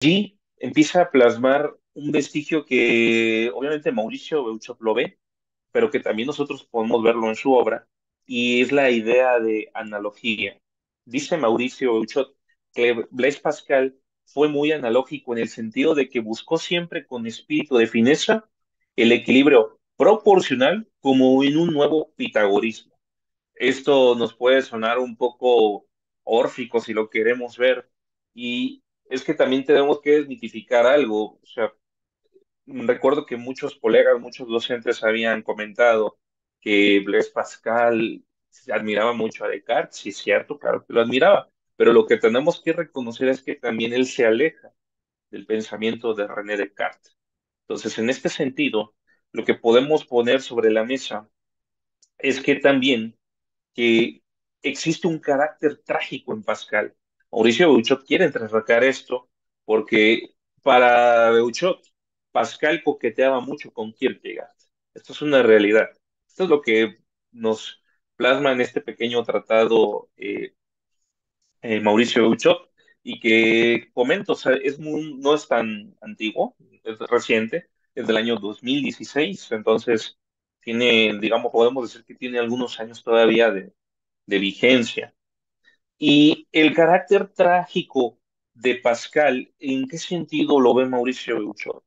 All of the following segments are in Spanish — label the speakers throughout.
Speaker 1: Allí empieza a plasmar un vestigio que obviamente Mauricio Beuchat lo ve, pero que también nosotros podemos verlo en su obra, y es la idea de analogía. Dice Mauricio Beuchat que Blaise Pascal fue muy analógico en el sentido de que buscó siempre con espíritu de fineza el equilibrio proporcional como en un nuevo pitagorismo. Esto nos puede sonar un poco órfico si lo queremos ver, y es que también tenemos que desmitificar algo. O sea, recuerdo que muchos colegas, muchos docentes habían comentado que Blaise Pascal se admiraba mucho a Descartes. Sí, es cierto, claro que lo admiraba, pero lo que tenemos que reconocer es que también él se aleja del pensamiento de René Descartes. Entonces, en este sentido, lo que podemos poner sobre la mesa es que también que existe un carácter trágico en Pascal. Mauricio Beuchat quiere enterrar esto porque para Beuchat, Pascal coqueteaba mucho con Kierkegaard. Esto es una realidad. Esto es lo que nos plasma en este pequeño tratado Mauricio Beuchat, y que comento, o sea, no es tan antiguo, es reciente, es del año 2016. Entonces tiene, digamos, podemos decir que tiene algunos años todavía de vigencia. Y el carácter trágico de Pascal, ¿en qué sentido lo ve Mauricio Beuchat?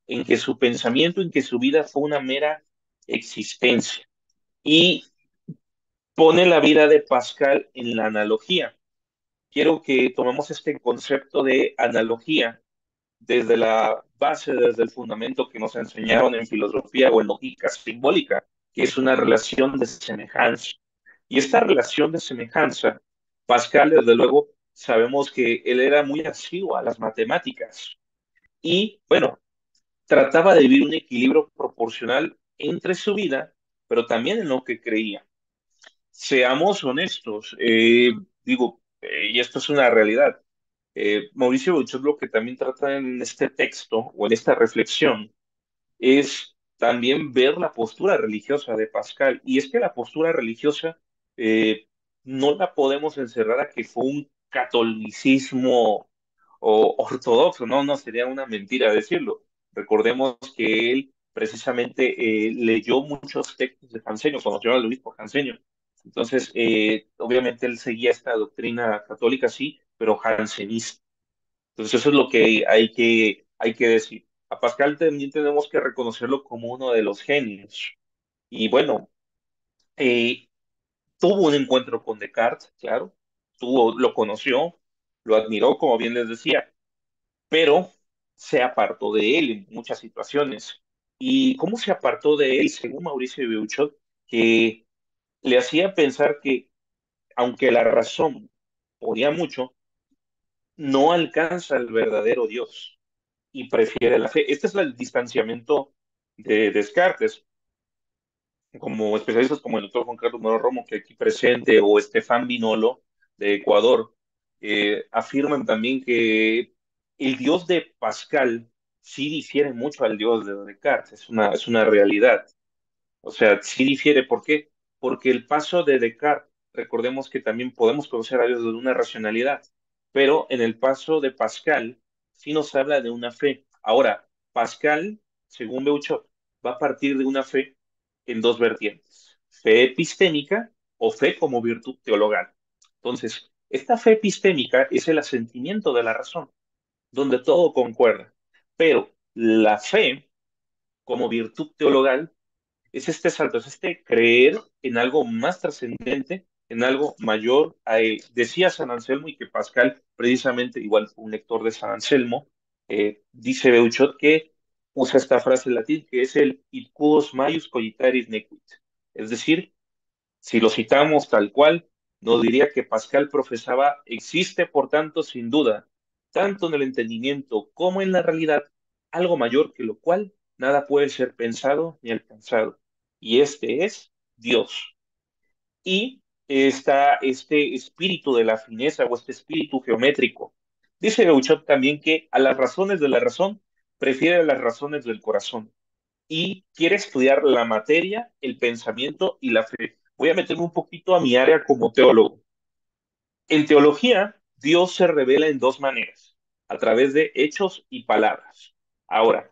Speaker 1: En que su pensamiento, en que su vida fue una mera existencia. Y pone la vida de Pascal en la analogía. Quiero que tomemos este concepto de analogía desde la base, desde el fundamento que nos enseñaron en filosofía o en lógica simbólica, que es una relación de semejanza. Y esta relación de semejanza, Pascal, desde luego, sabemos que él era muy asiduo a las matemáticas y, bueno, trataba de vivir un equilibrio proporcional entre su vida, pero también en lo que creía. Seamos honestos, y esto es una realidad. Mauricio Buchot lo que también trata en este texto o en esta reflexión es también ver la postura religiosa de Pascal. Y es que la postura religiosa eh, no la podemos encerrar a que fue un catolicismo o ortodoxo. No, no, sería una mentira decirlo. Recordemos que él precisamente leyó muchos textos de Jansenio, conoció al obispo Jansenio. Entonces, obviamente él seguía esta doctrina católica, sí, pero jansenista. Entonces eso es lo que hay que decir. A Pascal también tenemos que reconocerlo como uno de los genios. Y bueno, eh, tuvo un encuentro con Descartes, claro, lo conoció, lo admiró, como bien les decía, pero se apartó de él en muchas situaciones. ¿Y cómo se apartó de él, según Mauricio Beuchat? Que le hacía pensar que, aunque la razón podía mucho, no alcanza al verdadero Dios y prefiere la fe. Este es el distanciamiento de Descartes, como especialistas como el doctor Juan Carlos Moro Romo, que aquí presente, o Estefan Vinolo, de Ecuador, afirman también que el Dios de Pascal sí difiere mucho al Dios de Descartes, es una realidad. O sea, sí difiere. ¿Por qué? Porque el paso de Descartes, recordemos que también podemos conocer a Dios desde una racionalidad, pero en el paso de Pascal sí nos habla de una fe. Ahora, Pascal, según Beuchat, va a partir de una fe en dos vertientes: fe epistémica o fe como virtud teologal. Entonces, esta fe epistémica es el asentimiento de la razón, donde todo concuerda, pero la fe como virtud teologal es este salto, es este creer en algo más trascendente, en algo mayor a él. Decía San Anselmo, y que Pascal, precisamente, igual un lector de San Anselmo, dice Beuchat que usa esta frase en latín, que es el id quos maius cogitaris nequit. Es decir, si lo citamos tal cual, nos diría que Pascal profesaba: existe, por tanto, sin duda, tanto en el entendimiento como en la realidad, algo mayor que lo cual nada puede ser pensado ni alcanzado. Y este es Dios. Y está este espíritu de la fineza o este espíritu geométrico. Dice Beuchat también que a las razones de la razón prefiere las razones del corazón, y quiere estudiar la materia, el pensamiento y la fe. Voy a meterme un poquito a mi área como teólogo. En teología, Dios se revela en dos maneras. a través de hechos y palabras. Ahora,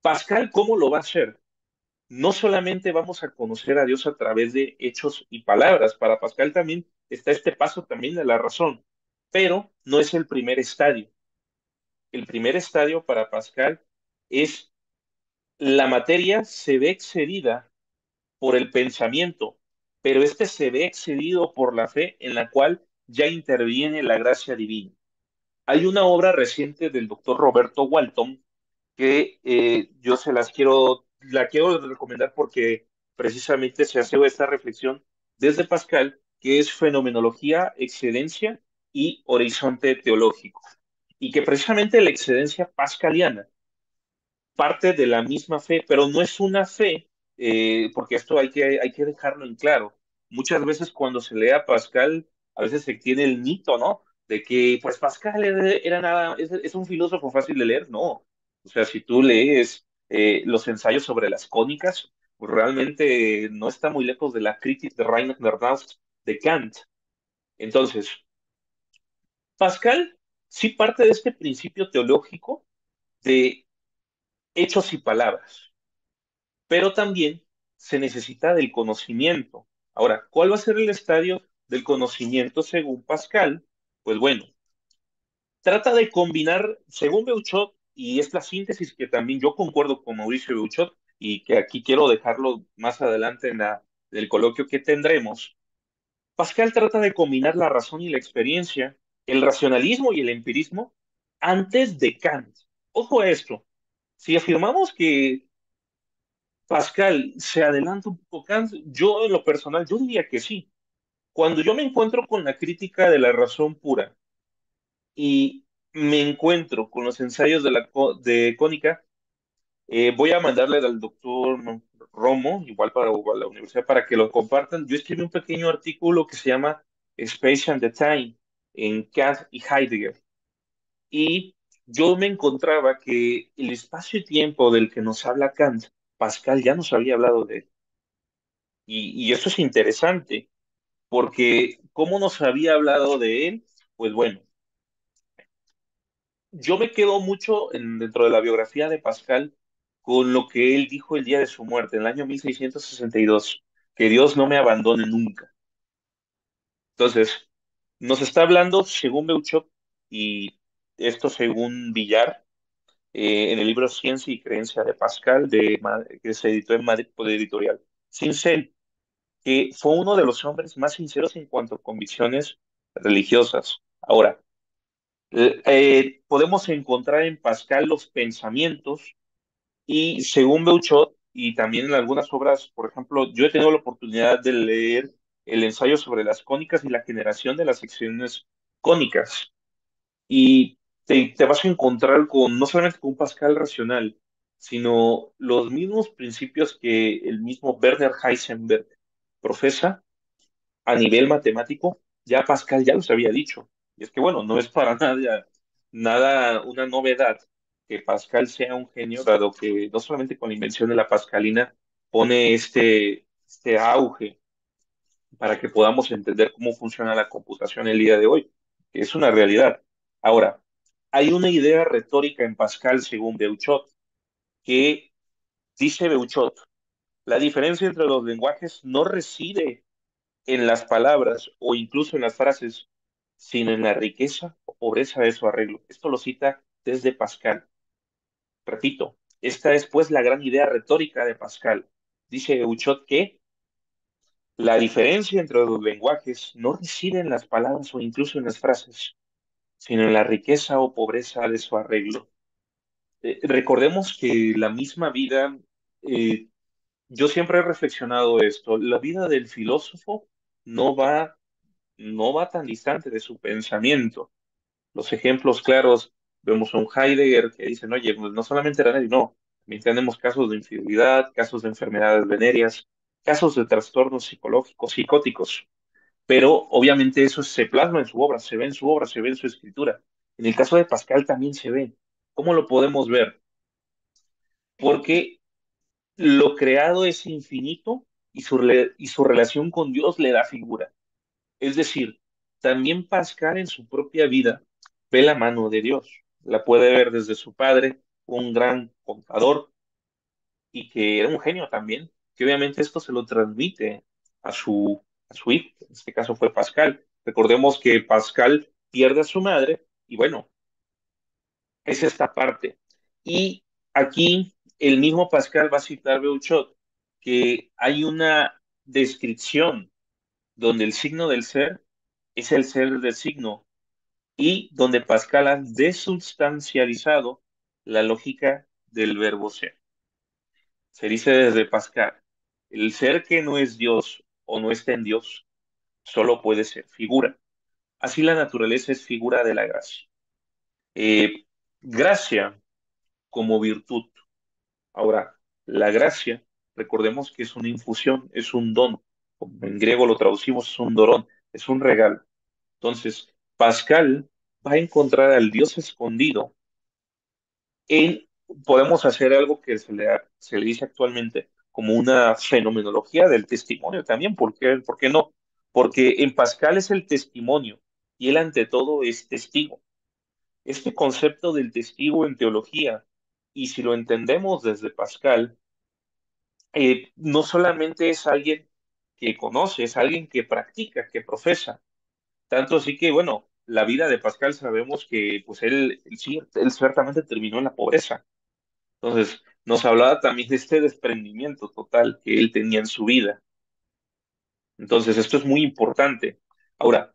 Speaker 1: Pascal, ¿cómo lo va a hacer? No solamente vamos a conocer a Dios a través de hechos y palabras, para Pascal también está este paso también de la razón, pero no es el primer estadio. El primer estadio para Pascal es la materia se ve excedida por el pensamiento, pero este se ve excedido por la fe en la cual ya interviene la gracia divina. Hay una obra reciente del doctor Roberto Walton que yo la quiero recomendar porque precisamente se hace esta reflexión desde Pascal, que es fenomenología, excedencia y horizonte teológico. Y que precisamente la excedencia pascaliana parte de la misma fe, pero no es una fe, porque esto hay que dejarlo en claro. Muchas veces cuando se lee a Pascal, a veces se tiene el mito, ¿no? De que pues Pascal era nada, es un filósofo fácil de leer. No, o sea, si tú lees los ensayos sobre las cónicas, pues realmente no está muy lejos de la crítica de Reinhard Bernard de Kant. Entonces, Pascal sí parte de este principio teológico de hechos y palabras, pero también se necesita del conocimiento. Ahora, ¿cuál va a ser el estadio del conocimiento según Pascal? Pues bueno, trata de combinar, según Beuchot, y es la síntesis que también yo concuerdo con Mauricio Beuchot, y que aquí quiero dejarlo más adelante en el coloquio que tendremos. Pascal trata de combinar la razón y la experiencia, el racionalismo y el empirismo antes de Kant. Ojo a esto. Si afirmamos que Pascal, ¿se adelanta un poco Kant? Yo en lo personal, yo diría que sí. Cuando yo me encuentro con la crítica de la razón pura y me encuentro con los ensayos de Cónica, voy a mandarle al doctor Romo, igual para la universidad, para que lo compartan. Yo escribí un pequeño artículo que se llama Space and the Time en Kant y Heidegger. Y yo me encontraba que el espacio y tiempo del que nos habla Kant, Pascal ya nos había hablado de él. Y eso es interesante, porque ¿cómo nos había hablado de él? Pues bueno, yo me quedo mucho dentro de la biografía de Pascal con lo que él dijo el día de su muerte, en el año 1662, que Dios no me abandone nunca. Entonces, nos está hablando, según Beuchot, y esto según Villar, en el libro Ciencia y Creencia de Pascal, que se editó en Madrid por editorial Sincel, que fue uno de los hombres más sinceros en cuanto a convicciones religiosas. Ahora, podemos encontrar en Pascal los pensamientos y según Beuchot y también en algunas obras, por ejemplo, yo he tenido la oportunidad de leer el ensayo sobre las cónicas y la generación de las secciones cónicas y te vas a encontrar con no solamente con un Pascal racional, sino los mismos principios que el mismo Werner Heisenberg profesa a nivel matemático, ya Pascal ya los había dicho. Y es que, bueno, no es para nada una novedad que Pascal sea un genio, dado que no solamente con la invención de la pascalina pone este auge para que podamos entender cómo funciona la computación el día de hoy, que es una realidad. Ahora, hay una idea retórica en Pascal, según Beuchot, que dice Beuchot, la diferencia entre los lenguajes no reside en las palabras o incluso en las frases, sino en la riqueza o pobreza de su arreglo. Esto lo cita desde Pascal. Repito, esta es pues la gran idea retórica de Pascal. Dice Euchot que la diferencia entre los lenguajes no reside en las palabras o incluso en las frases, sino en la riqueza o pobreza de su arreglo. Recordemos que la misma vida, eh, yo siempre he reflexionado esto, la vida del filósofo no va no va tan distante de su pensamiento. Los ejemplos claros, vemos a un Heidegger que dicen, oye, pues no solamente era él, no, también tenemos casos de infidelidad, casos de enfermedades venéreas, casos de trastornos psicológicos, psicóticos, pero obviamente eso se plasma en su obra, se ve en su obra, se ve en su escritura. En el caso de Pascal también se ve. ¿Cómo lo podemos ver? Porque lo creado es infinito y su relación con Dios le da figura. Es decir, también Pascal en su propia vida ve la mano de Dios. la puede ver desde su padre, un gran contador y que era un genio también, que obviamente esto se lo transmite a a su hijo, que en este caso fue Pascal. Recordemos que Pascal pierde a su madre y bueno, es esta parte. Y aquí el mismo Pascal va a citar Beuchot que hay una descripción donde el signo del ser es el ser del signo y donde Pascal ha desubstancializado la lógica del verbo ser. Se dice desde Pascal, el ser que no es Dios o no está en Dios solo puede ser figura. Así la naturaleza es figura de la gracia. Eh, Gracia como virtud. Ahora, la gracia, recordemos que es una infusión, es un don. Como en griego lo traducimos, es un dorón, es un regalo. Entonces, Pascal va a encontrar al Dios escondido en, podemos hacer algo que se le dice actualmente como una fenomenología del testimonio también. Por qué no? Porque en Pascal es el testimonio y él ante todo es testigo. Este concepto del testigo en teología, y si lo entendemos desde Pascal, no solamente es alguien que conoce, es alguien que practica, que profesa. Tanto así que, bueno, la vida de Pascal sabemos que pues él sí, él ciertamente terminó en la pobreza. Entonces, nos hablaba también de este desprendimiento total que él tenía en su vida. Entonces, esto es muy importante. Ahora,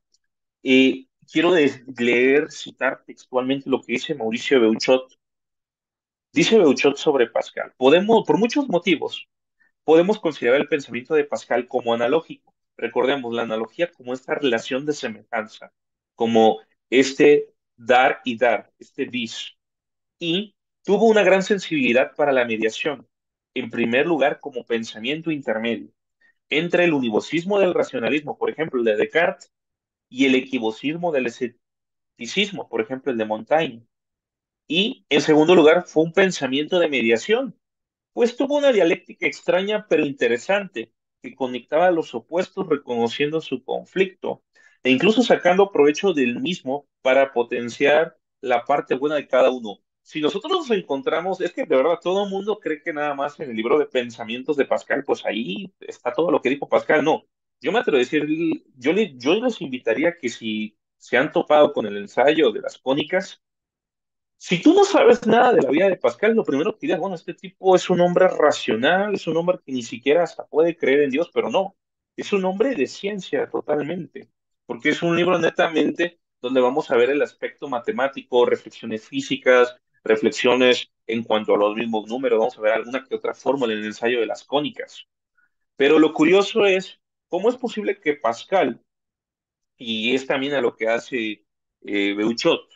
Speaker 1: quiero leer, citar textualmente lo que dice Mauricio Beuchot. Dice Beuchot sobre Pascal. Podemos, por muchos motivos, podemos considerar el pensamiento de Pascal como analógico. Recordemos la analogía como esta relación de semejanza, como este dar y dar, este bis. Y tuvo una gran sensibilidad para la mediación, en primer lugar como pensamiento intermedio, entre el univocismo del racionalismo, por ejemplo, el de Descartes, y el equivocismo del escepticismo, por ejemplo, el de Montaigne. Y en segundo lugar, fue un pensamiento de mediación, pues tuvo una dialéctica extraña pero interesante, que conectaba a los opuestos reconociendo su conflicto e incluso sacando provecho del mismo para potenciar la parte buena de cada uno. Si nosotros nos encontramos, es que de verdad todo el mundo cree que nada más en el libro de pensamientos de Pascal, pues ahí está todo lo que dijo Pascal. No, yo me atrevo a decir, yo les invitaría que si se han topado con el ensayo de las cónicas, si tú no sabes nada de la vida de Pascal, lo primero que digas, bueno, este tipo es un hombre racional, es un hombre que ni siquiera hasta puede creer en Dios, pero no, es un hombre de ciencia totalmente, porque es un libro netamente donde vamos a ver el aspecto matemático, reflexiones físicas, reflexiones en cuanto a los mismos números, vamos a ver alguna que otra fórmula en el ensayo de las cónicas. Pero lo curioso es, ¿cómo es posible que Pascal, y es también a lo que hace Beuchot,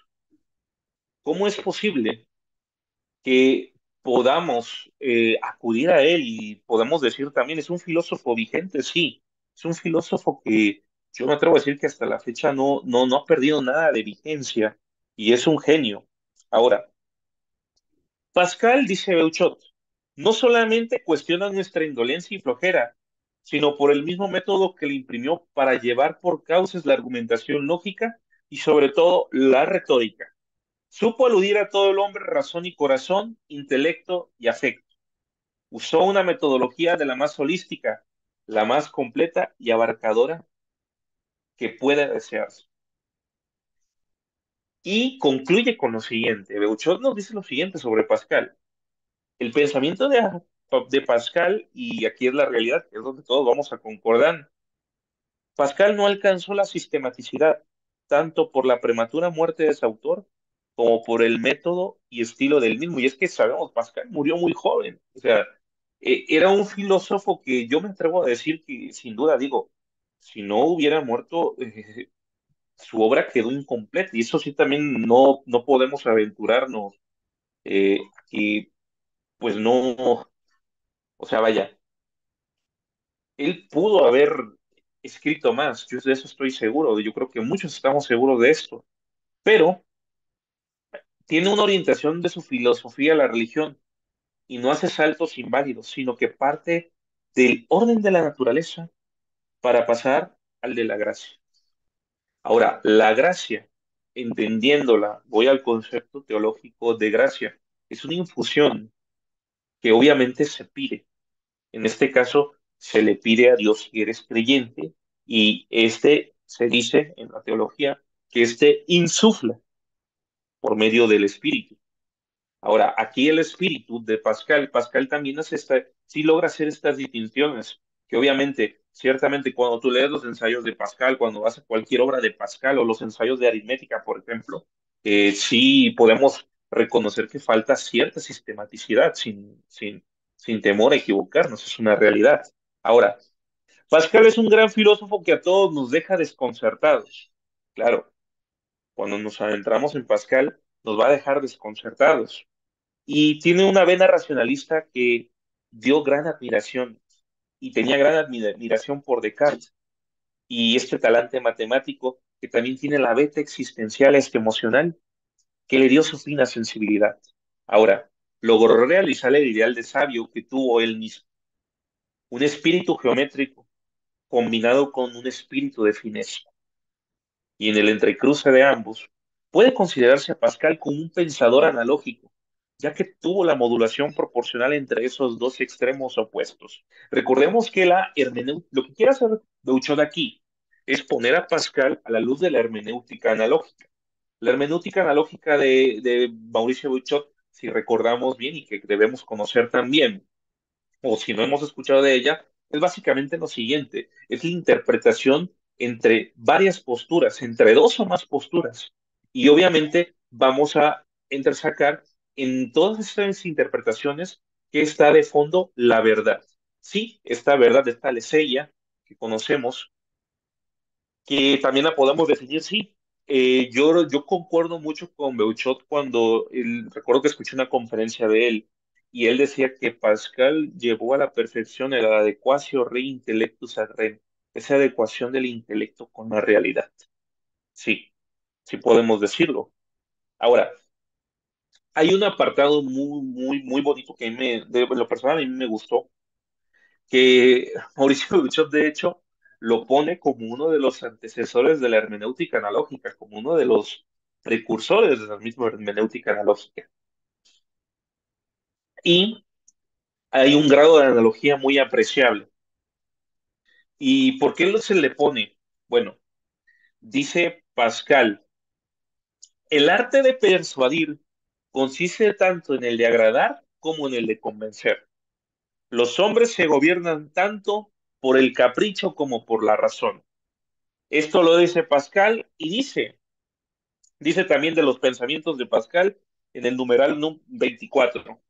Speaker 1: cómo es posible que podamos acudir a él y podamos decir también, es un filósofo vigente, sí, es un filósofo que yo me atrevo a decir que hasta la fecha no ha perdido nada de vigencia y es un genio. Ahora, Pascal, dice Beuchot, no solamente cuestiona nuestra indolencia y flojera, sino por el mismo método que le imprimió para llevar por causas la argumentación lógica y sobre todo la retórica. Supo aludir a todo el hombre razón y corazón, intelecto y afecto. Usó una metodología de la más holística, la más completa y abarcadora que pueda desearse. Y concluye con lo siguiente. Beuchot nos dice lo siguiente sobre Pascal. El pensamiento de Pascal, y aquí es la realidad, que es donde todos vamos a concordar, Pascal no alcanzó la sistematicidad, tanto por la prematura muerte de su autor como por el método y estilo del mismo. Y es que sabemos, Pascal murió muy joven. O sea, era un filósofo que yo me atrevo a decir que, sin duda, digo, si no hubiera muerto, su obra quedó incompleta. Y eso sí también no podemos aventurarnos. Y pues no, o sea, vaya, él pudo haber escrito más. Yo de eso estoy seguro. Yo creo que muchos estamos seguros de esto. Pero tiene una orientación de su filosofía a la religión y no hace saltos inválidos, sino que parte del orden de la naturaleza para pasar al de la gracia. Ahora, la gracia. entendiéndola, voy al concepto teológico de gracia. Es una infusión que obviamente se pide. En este caso, se le pide a Dios si eres creyente y este se dice en la teología que este insufla por medio del Espíritu. Ahora, aquí el espíritu de Pascal, Pascal también hace sí logra hacer estas distinciones, que obviamente, ciertamente cuando tú lees los ensayos de Pascal, cuando vas a cualquier obra de Pascal o los ensayos de aritmética, por ejemplo, sí podemos reconocer que falta cierta sistematicidad sin temor a equivocarnos, es una realidad. Ahora, Pascal es un gran filósofo que a todos nos deja desconcertados. Claro, cuando nos adentramos en Pascal, nos va a dejar desconcertados y tiene una vena racionalista que dio gran admiración y tenía gran admiración por Descartes y este talante matemático que también tiene la beta existencial este emocional que le dio su fina sensibilidad. Ahora, logró realizar el ideal de sabio que tuvo él mismo, un espíritu geométrico combinado con un espíritu de fineza y en el entrecruce de ambos, puede considerarse a Pascal como un pensador analógico, ya que tuvo la modulación proporcional entre esos dos extremos opuestos. Recordemos que lo que quiere hacer Beuchot aquí es poner a Pascal a la luz de la hermenéutica analógica. La hermenéutica analógica de Mauricio Beuchot, si recordamos bien y que debemos conocer también, o si no hemos escuchado de ella, es básicamente lo siguiente, es la interpretación entre varias posturas, entre dos o más posturas. Y obviamente vamos a entresacar en todas estas interpretaciones que está de fondo la verdad. Sí, esta verdad, esta leseya que conocemos, que también la podemos definir, sí. Yo concuerdo mucho con Beuchot cuando recuerdo que escuché una conferencia de él y él decía que Pascal llevó a la perfección el adequatio re intellectus ad rem, esa adecuación del intelecto con la realidad. Sí, sí podemos decirlo. Ahora, hay un apartado muy bonito que de lo personal a mí me gustó, que Mauricio Beuchat, de hecho, lo pone como uno de los antecesores de la hermenéutica analógica, como uno de los precursores de la misma hermenéutica analógica. Y hay un grado de analogía muy apreciable. ¿Y por qué se le pone? Bueno, dice Pascal, el arte de persuadir consiste tanto en el de agradar como en el de convencer. Los hombres se gobiernan tanto por el capricho como por la razón. Esto lo dice Pascal y dice también de los pensamientos de Pascal en el numeral 24.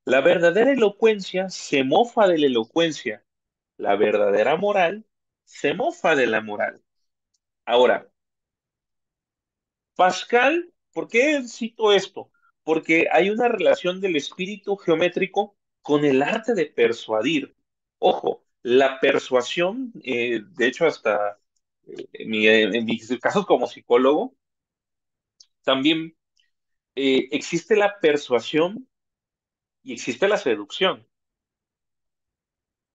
Speaker 1: La verdadera elocuencia se mofa de la elocuencia. La verdadera moral se mofa de la moral. Ahora, Pascal, ¿por qué cito esto? Porque hay una relación del espíritu geométrico con el arte de persuadir. Ojo, la persuasión, de hecho, hasta en mis casos como psicólogo, también existe la persuasión y existe la seducción.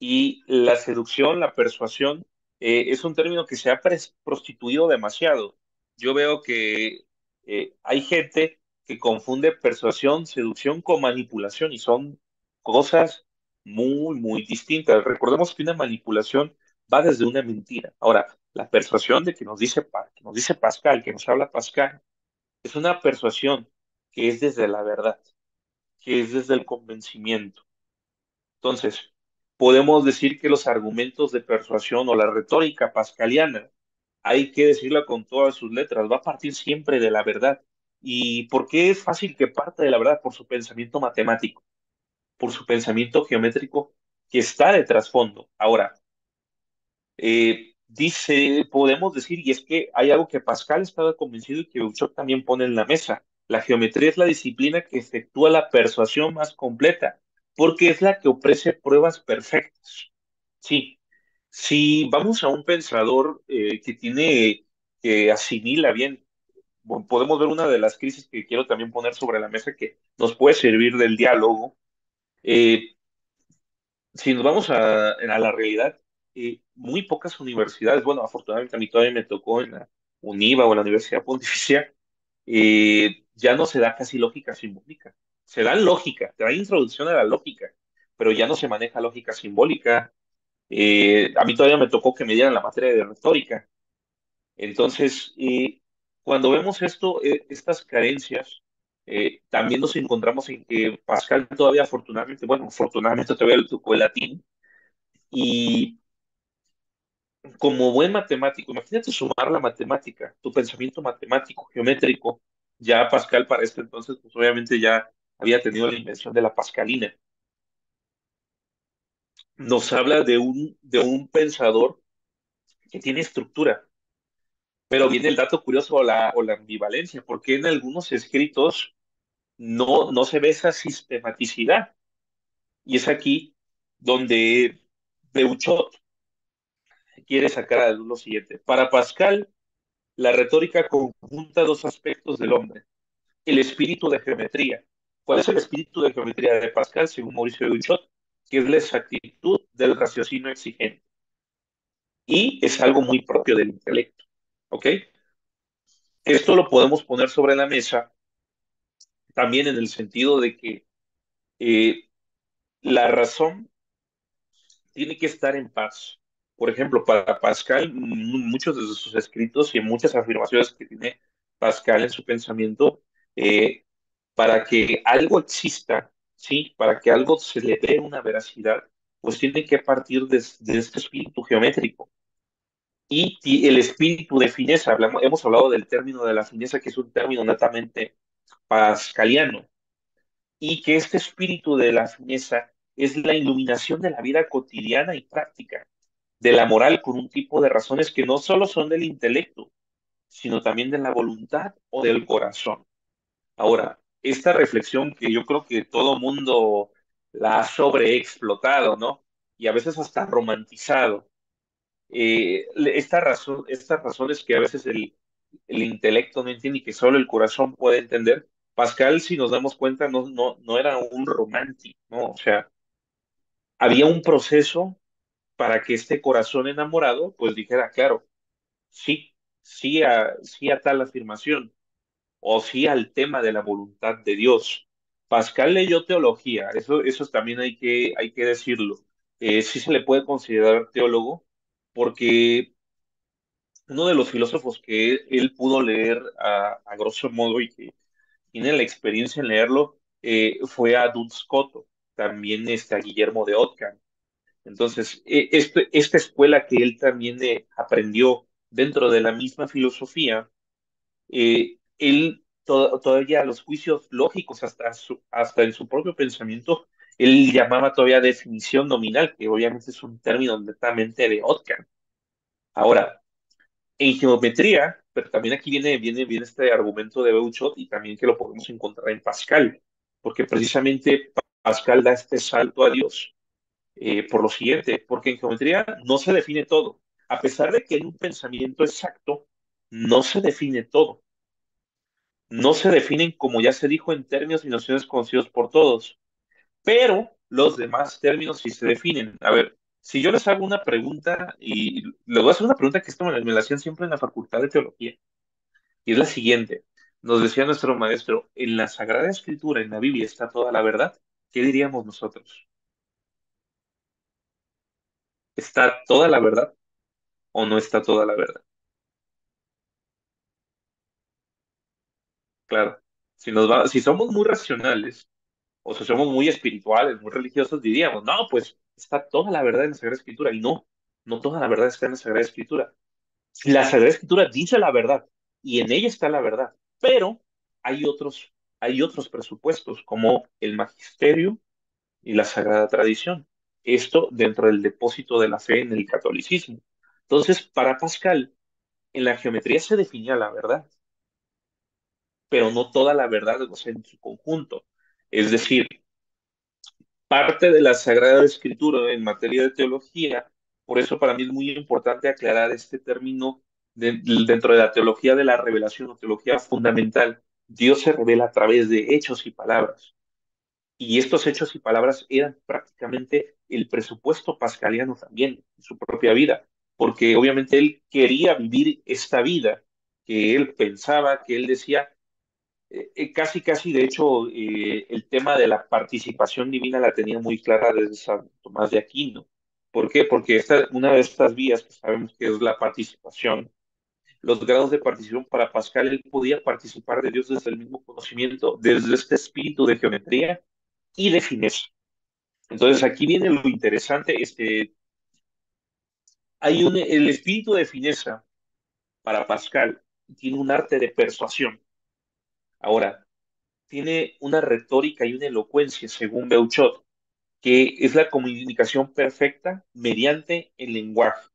Speaker 1: Y la seducción, la persuasión, es un término que se ha prostituido demasiado. Yo veo que hay gente que confunde persuasión, seducción con manipulación y son cosas muy distintas. Recordemos que una manipulación va desde una mentira. Ahora, la persuasión de que nos dice Pascal, que nos habla Pascal, es una persuasión que es desde la verdad, que es desde el convencimiento. Entonces, podemos decir que los argumentos de persuasión o la retórica pascaliana, hay que decirla con todas sus letras, va a partir siempre de la verdad. ¿Y por qué es fácil que parta de la verdad? Por su pensamiento matemático, por su pensamiento geométrico que está de trasfondo. Ahora, podemos decir, y es que hay algo que Pascal estaba convencido y que Bouchot también pone en la mesa. La geometría es la disciplina que efectúa la persuasión más completa, porque es la que ofrece pruebas perfectas. Sí, si vamos a un pensador que asimila bien, podemos ver una de las crisis que quiero también poner sobre la mesa que nos puede servir del diálogo. Eh, si nos vamos a la realidad, muy pocas universidades, bueno, afortunadamente a mí todavía me tocó en la UNIVA o en la Universidad Pontificia, ya no se da casi lógica simbólica. Se da lógica, te da introducción a la lógica, pero ya no se maneja lógica simbólica. A mí todavía me tocó que me dieran la materia de retórica. Entonces, cuando vemos esto, estas carencias, también nos encontramos en que Pascal todavía afortunadamente, bueno, afortunadamente todavía le tocó el latín, y como buen matemático, imagínate sumar la matemática, tu pensamiento matemático, geométrico, ya Pascal para este entonces, pues obviamente ya había tenido la invención de la pascalina. Nos habla de un pensador que tiene estructura, pero viene el dato curioso o la ambivalencia, porque en algunos escritos no se ve esa sistematicidad. Y es aquí donde Beuchot quiere sacar a la luz lo siguiente. Para Pascal, la retórica conjunta dos aspectos del hombre: el espíritu de geometría. ¿Cuál es el espíritu de geometría de Pascal, según Mauricio Beuchot? Que es la exactitud del raciocinio exigente. Y es algo muy propio del intelecto. ¿Ok? Esto lo podemos poner sobre la mesa también en el sentido de que eh, la razón tiene que estar en paz. Por ejemplo, para Pascal, muchos de sus escritos y muchas afirmaciones que tiene Pascal en su pensamiento, eh, para que algo exista, ¿sí? Para que algo se le dé una veracidad, pues tiene que partir de este espíritu geométrico. Y el espíritu de fineza, hemos hablado del término de la fineza, que es un término netamente pascaliano, y que este espíritu de la fineza es la iluminación de la vida cotidiana y práctica, de la moral con un tipo de razones que no solo son del intelecto, sino también de la voluntad o del corazón. Ahora, esta reflexión que yo creo que todo mundo la ha sobreexplotado, ¿no? Y a veces hasta romantizado. Estas razones que a veces el intelecto no entiende y que solo el corazón puede entender, Pascal, si nos damos cuenta, no era un romántico, ¿no? O sea, había un proceso para que este corazón enamorado, pues dijera, claro, sí, sí a tal afirmación, o sí al tema de la voluntad de Dios. Pascal leyó teología, eso también hay que decirlo. Sí se le puede considerar teólogo, porque uno de los filósofos que él pudo leer a grosso modo y que tiene la experiencia en leerlo, fue a Duns Scoto, también a Guillermo de Ockham. Entonces, esta escuela que él también aprendió dentro de la misma filosofía, él todavía los juicios lógicos, hasta en su propio pensamiento, él llamaba todavía definición nominal, que obviamente es un término netamente de Ockham. Ahora, en geometría, pero también aquí viene este argumento de Beuchot y también que lo podemos encontrar en Pascal, porque precisamente Pascal da este salto a Dios, por lo siguiente, porque en geometría no se define todo. A pesar de que en un pensamiento exacto no se define todo. No se definen, como ya se dijo, en términos y nociones conocidos por todos, pero los demás términos sí se definen. A ver, si yo les hago una pregunta, y les voy a hacer una pregunta que esto me la hacían siempre en la Facultad de Teología, y es la siguiente. Nos decía nuestro maestro: en la Sagrada Escritura, en la Biblia, está toda la verdad. ¿Qué diríamos nosotros? ¿Está toda la verdad o no está toda la verdad? Claro, si somos muy racionales o si somos muy espirituales, muy religiosos, diríamos, no, pues está toda la verdad en la Sagrada Escritura. Y no toda la verdad está en la Sagrada Escritura. La Sagrada Escritura dice la verdad y en ella está la verdad, pero hay otros presupuestos como el magisterio y la Sagrada Tradición. Esto dentro del depósito de la fe en el catolicismo. Entonces, para Pascal, en la geometría se definía la verdad, pero no toda la verdad, o sea, en su conjunto. Es decir, parte de la Sagrada Escritura en materia de teología. Por eso para mí es muy importante aclarar este término dentro de la teología de la revelación o teología fundamental. Dios se revela a través de hechos y palabras. Y estos hechos y palabras eran prácticamente el presupuesto pascaliano también en su propia vida, porque obviamente él quería vivir esta vida que él pensaba, que él decía. casi, casi, de hecho, el tema de la participación divina la tenía muy clara desde San Tomás de Aquino. ¿Por qué? Porque una de estas vías que sabemos que es la participación, los grados de participación para Pascal, él podía participar de Dios desde el mismo conocimiento, desde este espíritu de geometría y de fineza. Entonces aquí viene lo interesante, el espíritu de fineza para Pascal tiene un arte de persuasión. Ahora, tiene una retórica y una elocuencia, según Beuchot, que es la comunicación perfecta mediante el lenguaje.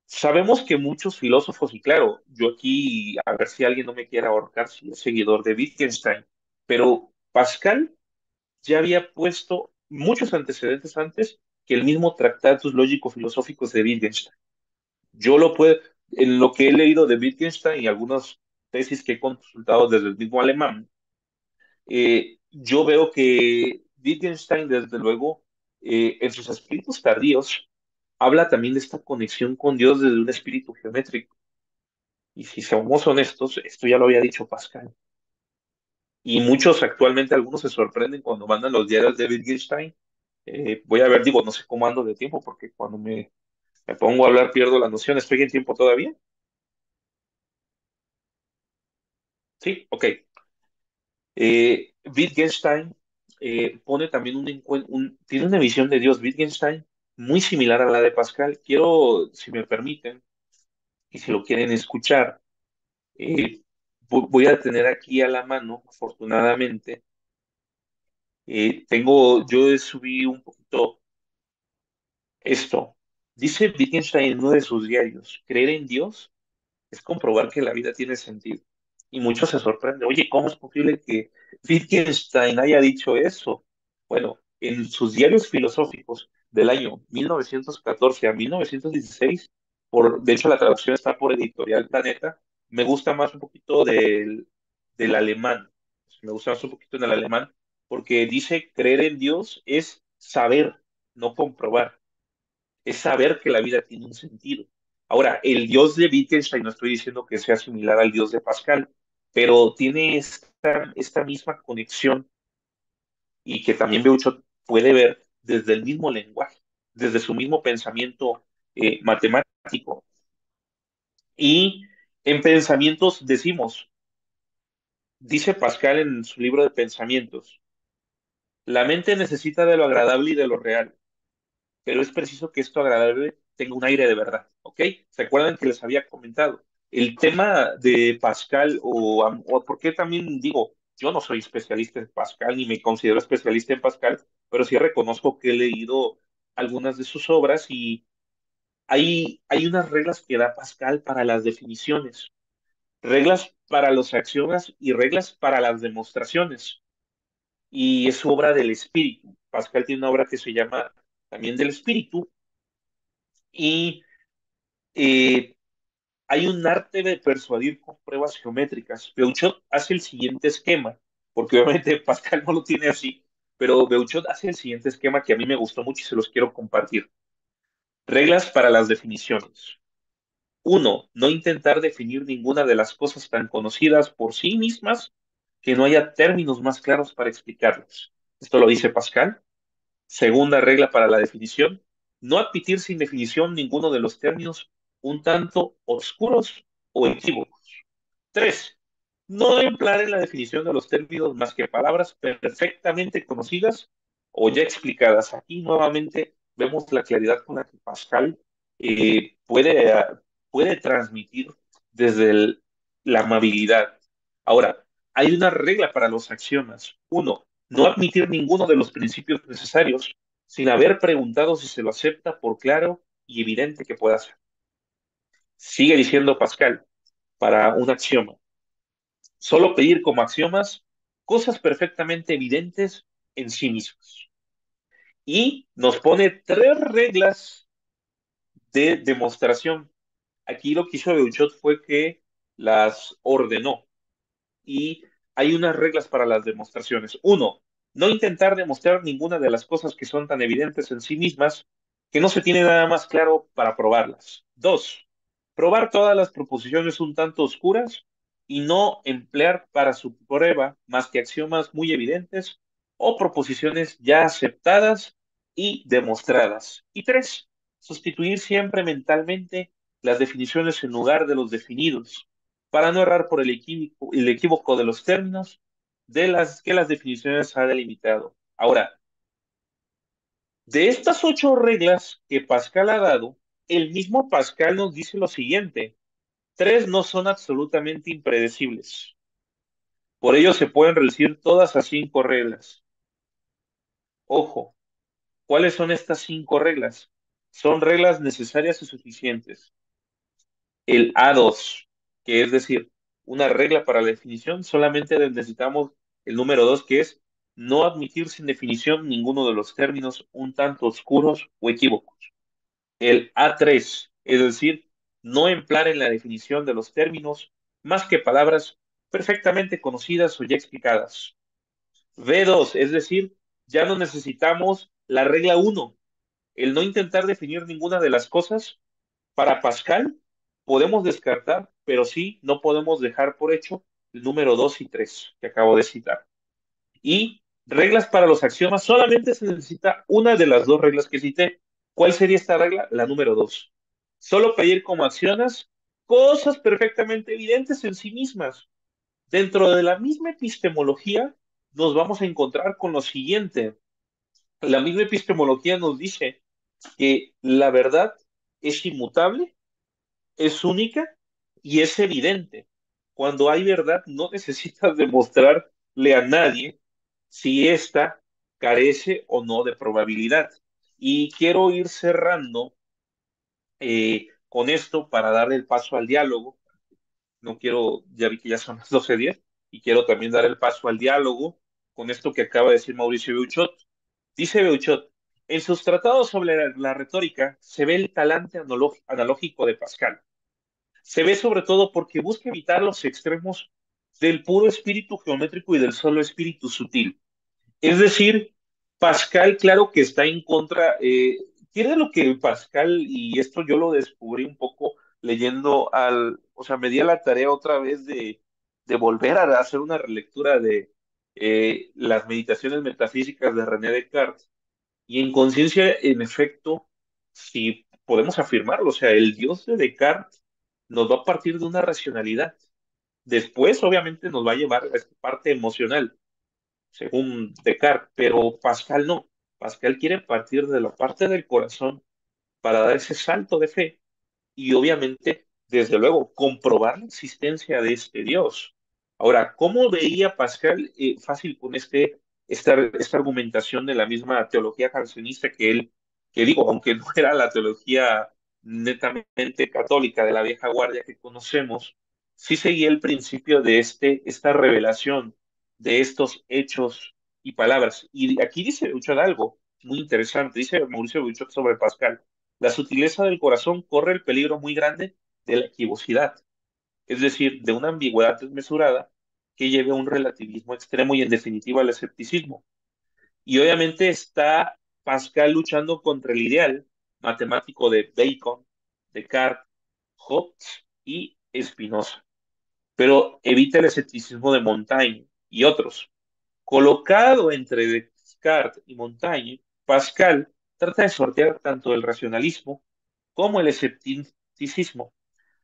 Speaker 1: Sabemos que muchos filósofos, y claro, yo aquí, a ver si alguien no me quiere ahorcar si es seguidor de Wittgenstein, pero Pascal ya había puesto muchos antecedentes antes que el mismo Tratatus Lógico-Filosóficos de Wittgenstein. Yo lo puedo, en lo que he leído de Wittgenstein y algunas tesis que he consultado desde el mismo alemán, yo veo que Wittgenstein, desde luego, en sus escritos tardíos, habla también de esta conexión con Dios desde un espíritu geométrico. Y si somos honestos, esto ya lo había dicho Pascal. Y muchos actualmente, algunos se sorprenden cuando mandan los diarios de Wittgenstein. Voy a ver, digo, no sé cómo ando de tiempo, porque cuando me pongo a hablar pierdo la noción. ¿Estoy en tiempo todavía? Sí, ok. Wittgenstein pone también tiene una visión de Dios, Wittgenstein, muy similar a la de Pascal. Quiero, si me permiten, y si lo quieren escuchar, eh, voy a tener aquí a la mano, afortunadamente, yo subí un poquito esto. Dice Wittgenstein en uno de sus diarios, creer en Dios es comprobar que la vida tiene sentido. Y muchos se sorprenden, oye, ¿cómo es posible que Wittgenstein haya dicho eso? Bueno, en sus diarios filosóficos del año 1914 a 1916, de hecho la traducción está por Editorial Planeta, me gusta más un poquito del alemán, me gusta más un poquito en el alemán, porque dice creer en Dios es saber, no comprobar, es saber que la vida tiene un sentido. Ahora, el Dios de Wittgenstein, no estoy diciendo que sea similar al Dios de Pascal, pero tiene esta misma conexión y que también Beuchot puede ver desde el mismo lenguaje, desde su mismo pensamiento matemático. Y en pensamientos decimos, dice Pascal en su libro de pensamientos, la mente necesita de lo agradable y de lo real, pero es preciso que esto agradable tenga un aire de verdad, ¿ok? ¿Se acuerdan que les había comentado? El tema de Pascal, o por qué también digo, yo no soy especialista en Pascal, ni me considero especialista en Pascal, pero sí reconozco que he leído algunas de sus obras y hay unas reglas que da Pascal para las definiciones, reglas para los axiomas y reglas para las demostraciones. Y es su obra del espíritu. Pascal tiene una obra que se llama también del espíritu, y eh, hay un arte de persuadir con pruebas geométricas. Beuchot hace el siguiente esquema, porque obviamente Pascal no lo tiene así, pero Beuchot hace el siguiente esquema que a mí me gustó mucho y se los quiero compartir. Reglas para las definiciones. Uno, no intentar definir ninguna de las cosas tan conocidas por sí mismas que no haya términos más claros para explicarlas. Esto lo dice Pascal. Segunda regla para la definición, no admitir sin definición ninguno de los términos un tanto oscuros o equívocos. Tres, no emplear en la definición de los términos más que palabras perfectamente conocidas o ya explicadas. Aquí nuevamente vemos la claridad con la que Pascal puede transmitir desde la amabilidad. Ahora, hay una regla para los axiomas. Uno, no admitir ninguno de los principios necesarios sin haber preguntado si se lo acepta por claro y evidente que pueda ser. Sigue diciendo Pascal para un axioma. Solo pedir como axiomas cosas perfectamente evidentes en sí mismas. Y nos pone tres reglas de demostración. Aquí lo que hizo Beuchot fue que las ordenó. Y hay unas reglas para las demostraciones. Uno, no intentar demostrar ninguna de las cosas que son tan evidentes en sí mismas que no se tiene nada más claro para probarlas. Dos, probar todas las proposiciones un tanto oscuras y no emplear para su prueba más que axiomas muy evidentes o proposiciones ya aceptadas y demostradas. Y tres, sustituir siempre mentalmente las definiciones en lugar de los definidos, para no errar por el equívoco de los términos de las que las definiciones ha delimitado. Ahora, de estas 8 reglas que Pascal ha dado, el mismo Pascal nos dice lo siguiente: tres no son absolutamente impredecibles. Por ello se pueden reducir todas a 5 reglas. Ojo, ¿cuáles son estas 5 reglas? Son reglas necesarias y suficientes. El A2, que es decir, una regla para la definición, solamente necesitamos el número 2, que es no admitir sin definición ninguno de los términos un tanto oscuros o equívocos. El A3, es decir, no emplear en la definición de los términos más que palabras perfectamente conocidas o ya explicadas. B2, es decir, ya no necesitamos la regla 1, el no intentar definir ninguna de las cosas. Para Pascal podemos descartar, pero sí no podemos dejar por hecho el número 2 y 3 que acabo de citar. Y reglas para los axiomas, solamente se necesita una de las 2 reglas que cité. ¿Cuál sería esta regla? La número 2. Solo pedir como axiomas cosas perfectamente evidentes en sí mismas. Dentro de la misma epistemología nos vamos a encontrar con lo siguiente. La misma epistemología nos dice que la verdad es inmutable, es única y es evidente. Cuando hay verdad, no necesitas demostrarle a nadie si ésta carece o no de probabilidad. Y quiero ir cerrando con esto para darle el paso al diálogo. No quiero, ya vi que ya son las 12:10 y quiero también dar el paso al diálogo con esto que acaba de decir Mauricio Beuchot. Dice Beuchot, en sus tratados sobre la retórica se ve el talante analógico de Pascal. Se ve sobre todo porque busca evitar los extremos del puro espíritu geométrico y del solo espíritu sutil. Es decir, Pascal, claro que está en contra. ¿Quiere lo que Pascal, y esto yo lo descubrí un poco leyendo o sea, me di a la tarea otra vez de volver a hacer una relectura de las meditaciones metafísicas de René Descartes? Y en conciencia, en efecto, si podemos afirmarlo, o sea, el Dios de Descartes nos va a partir de una racionalidad. Después, obviamente, nos va a llevar a esta parte emocional, según Descartes, pero Pascal no. Pascal quiere partir de la parte del corazón para dar ese salto de fe y obviamente, desde luego, comprobar la existencia de este Dios. Ahora, ¿cómo veía Pascal fácil con esta argumentación de la misma teología carcionista que digo, aunque no era la teología netamente católica de la vieja guardia que conocemos, sí seguía el principio de esta revelación de estos hechos y palabras? Y aquí dice Buchot algo muy interesante, dice Mauricio Buchot sobre Pascal: la sutileza del corazón corre el peligro muy grande de la equivocidad, es decir, de una ambigüedad desmesurada que lleve a un relativismo extremo y en definitiva al escepticismo. Y obviamente está Pascal luchando contra el ideal matemático de Bacon, Descartes, Hobbes y Spinoza, pero evita el escepticismo de Montaigne y otros. Colocado entre Descartes y Montaigne, Pascal trata de sortear tanto el racionalismo como el escepticismo.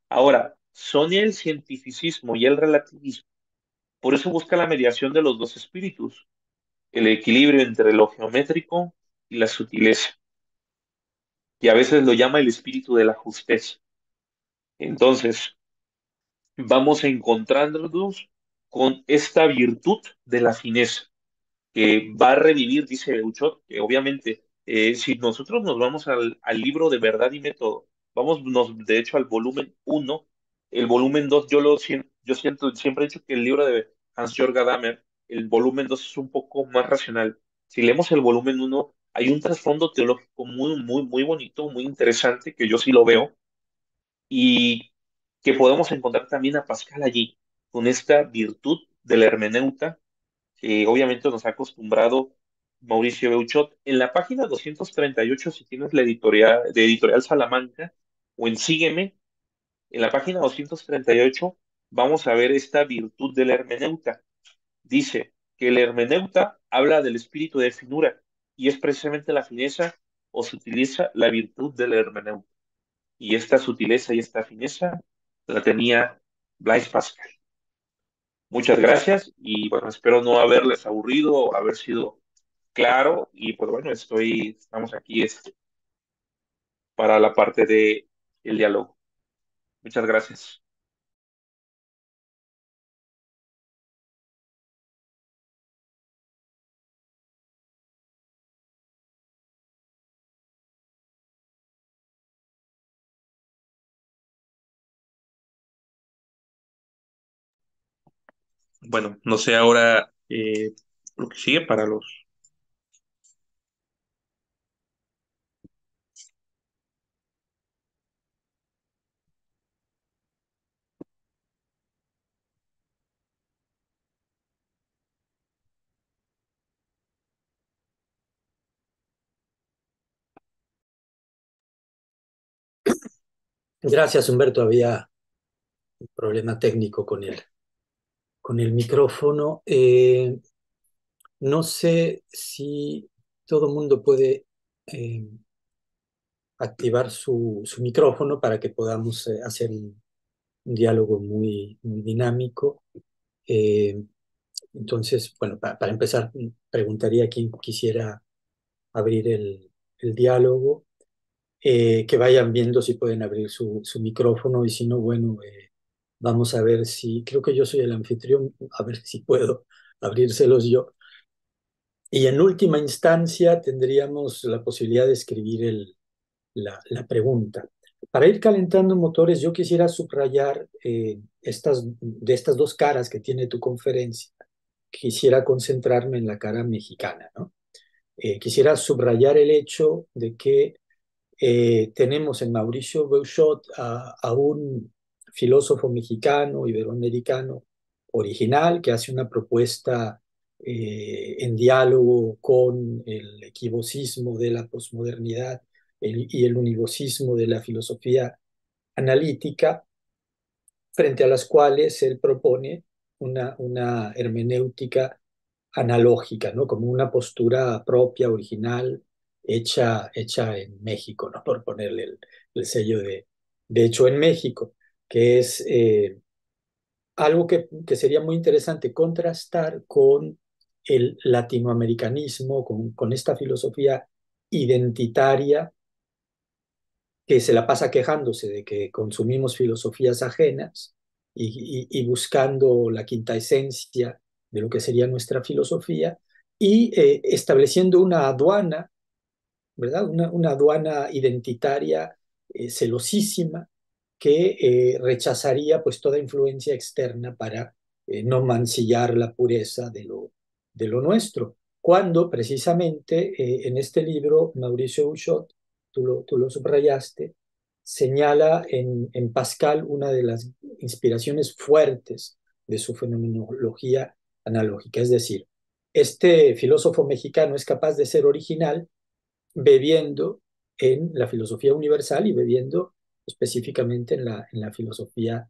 Speaker 1: Ahora, son el cientificismo y el relativismo. Por eso busca la mediación de los dos espíritus, el equilibrio entre lo geométrico y la sutileza, y a veces lo llama el espíritu de la justeza. Entonces, vamos encontrándonos con esta virtud de la fineza, que va a revivir, dice Beuchot, que obviamente, si nosotros nos vamos al libro de Verdad y Método, de hecho al volumen 1, el volumen 2, yo siento, siempre he dicho que el libro de Hans-Jörg Gadamer, el volumen 2 es un poco más racional. Si leemos el volumen 1, hay un trasfondo teológico muy, muy, muy bonito, muy interesante, que yo sí lo veo, y que podemos encontrar también a Pascal allí, con esta virtud de la hermeneuta que obviamente nos ha acostumbrado Mauricio Beuchot. En la página 238, si tienes la editorial de Editorial Salamanca, o en Sígueme, en la página 238 vamos a ver esta virtud del hermeneuta. Dice que el hermeneuta habla del espíritu de finura y es precisamente la fineza o se utiliza la virtud del hermeneuta. Y esta sutileza y esta fineza la tenía Blaise Pascal. Muchas gracias y bueno, espero no haberles aburrido o haber sido claro y pues bueno, estamos aquí para la parte de el diálogo. Muchas gracias. Bueno, no sé ahora lo que sigue para los...
Speaker 2: Gracias, Humberto. Había un problema técnico con el micrófono. No sé si todo el mundo puede eh, activar su micrófono para que podamos hacer un diálogo muy dinámico. Eh, entonces, bueno, para empezar, preguntaría a quien quisiera abrir el diálogo, que vayan viendo si pueden abrir su micrófono y si no, bueno, vamos a ver si, creo que yo soy el anfitrión, a ver si puedo abrírselos yo. Y en última instancia tendríamos la posibilidad de escribir la pregunta. Para ir calentando motores, yo quisiera subrayar de estas dos caras que tiene tu conferencia. Quisiera concentrarme en la cara mexicana, ¿no? Quisiera subrayar el hecho de que tenemos en Mauricio Beuchot a un filósofo mexicano, iberoamericano, original, que hace una propuesta en diálogo con el equivocismo de la posmodernidad y el univocismo de la filosofía analítica, frente a las cuales él propone una hermenéutica analógica, ¿no? Como una postura propia, original, hecha en México, ¿no? Por ponerle el sello de hecho en México, que es algo que sería muy interesante contrastar con el latinoamericanismo, con esta filosofía identitaria que se la pasa quejándose de que consumimos filosofías ajenas y buscando la quinta esencia de lo que sería nuestra filosofía y estableciendo una aduana, ¿verdad? Una aduana identitaria celosísima que rechazaría pues toda influencia externa para no mancillar la pureza de lo nuestro. Cuando precisamente en este libro Mauricio Bouchot, tú lo subrayaste, señala en Pascal una de las inspiraciones fuertes de su fenomenología analógica. Es decir, este filósofo mexicano es capaz de ser original bebiendo en la filosofía universal y bebiendo específicamente en la filosofía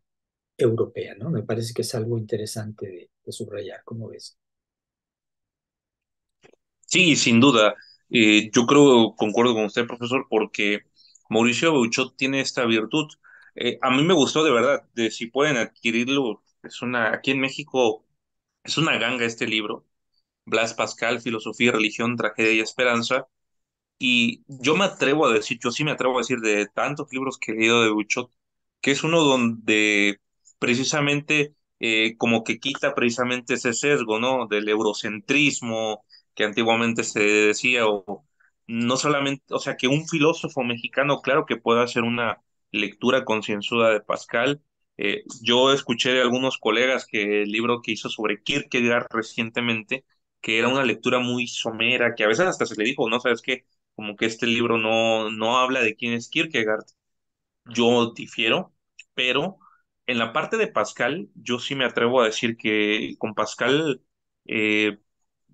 Speaker 2: europea, ¿no? Me parece que es algo interesante de subrayar, ¿cómo ves?
Speaker 1: Sí, sin duda. Yo creo, concuerdo con usted, profesor, porque Mauricio Beuchot tiene esta virtud. A mí me gustó de verdad, de si pueden adquirirlo, aquí en México es una ganga este libro, Blas Pascal, Filosofía, Religión, Tragedia y Esperanza. Y yo me atrevo a decir, yo sí me atrevo a decir de tantos libros que he leído de Buchot, que es uno donde precisamente como que quita precisamente ese sesgo, ¿no? Del eurocentrismo que antiguamente se decía, o no solamente, o sea, que un filósofo mexicano, claro que puede hacer una lectura concienzuda de Pascal. Yo escuché de algunos colegas que el libro que hizo sobre Kierkegaard recientemente, que era una lectura muy somera, que a veces hasta se le dijo, no sabes qué, como que este libro no habla de quién es Kierkegaard. Yo difiero, pero en la parte de Pascal, yo sí me atrevo a decir que con Pascal, eh,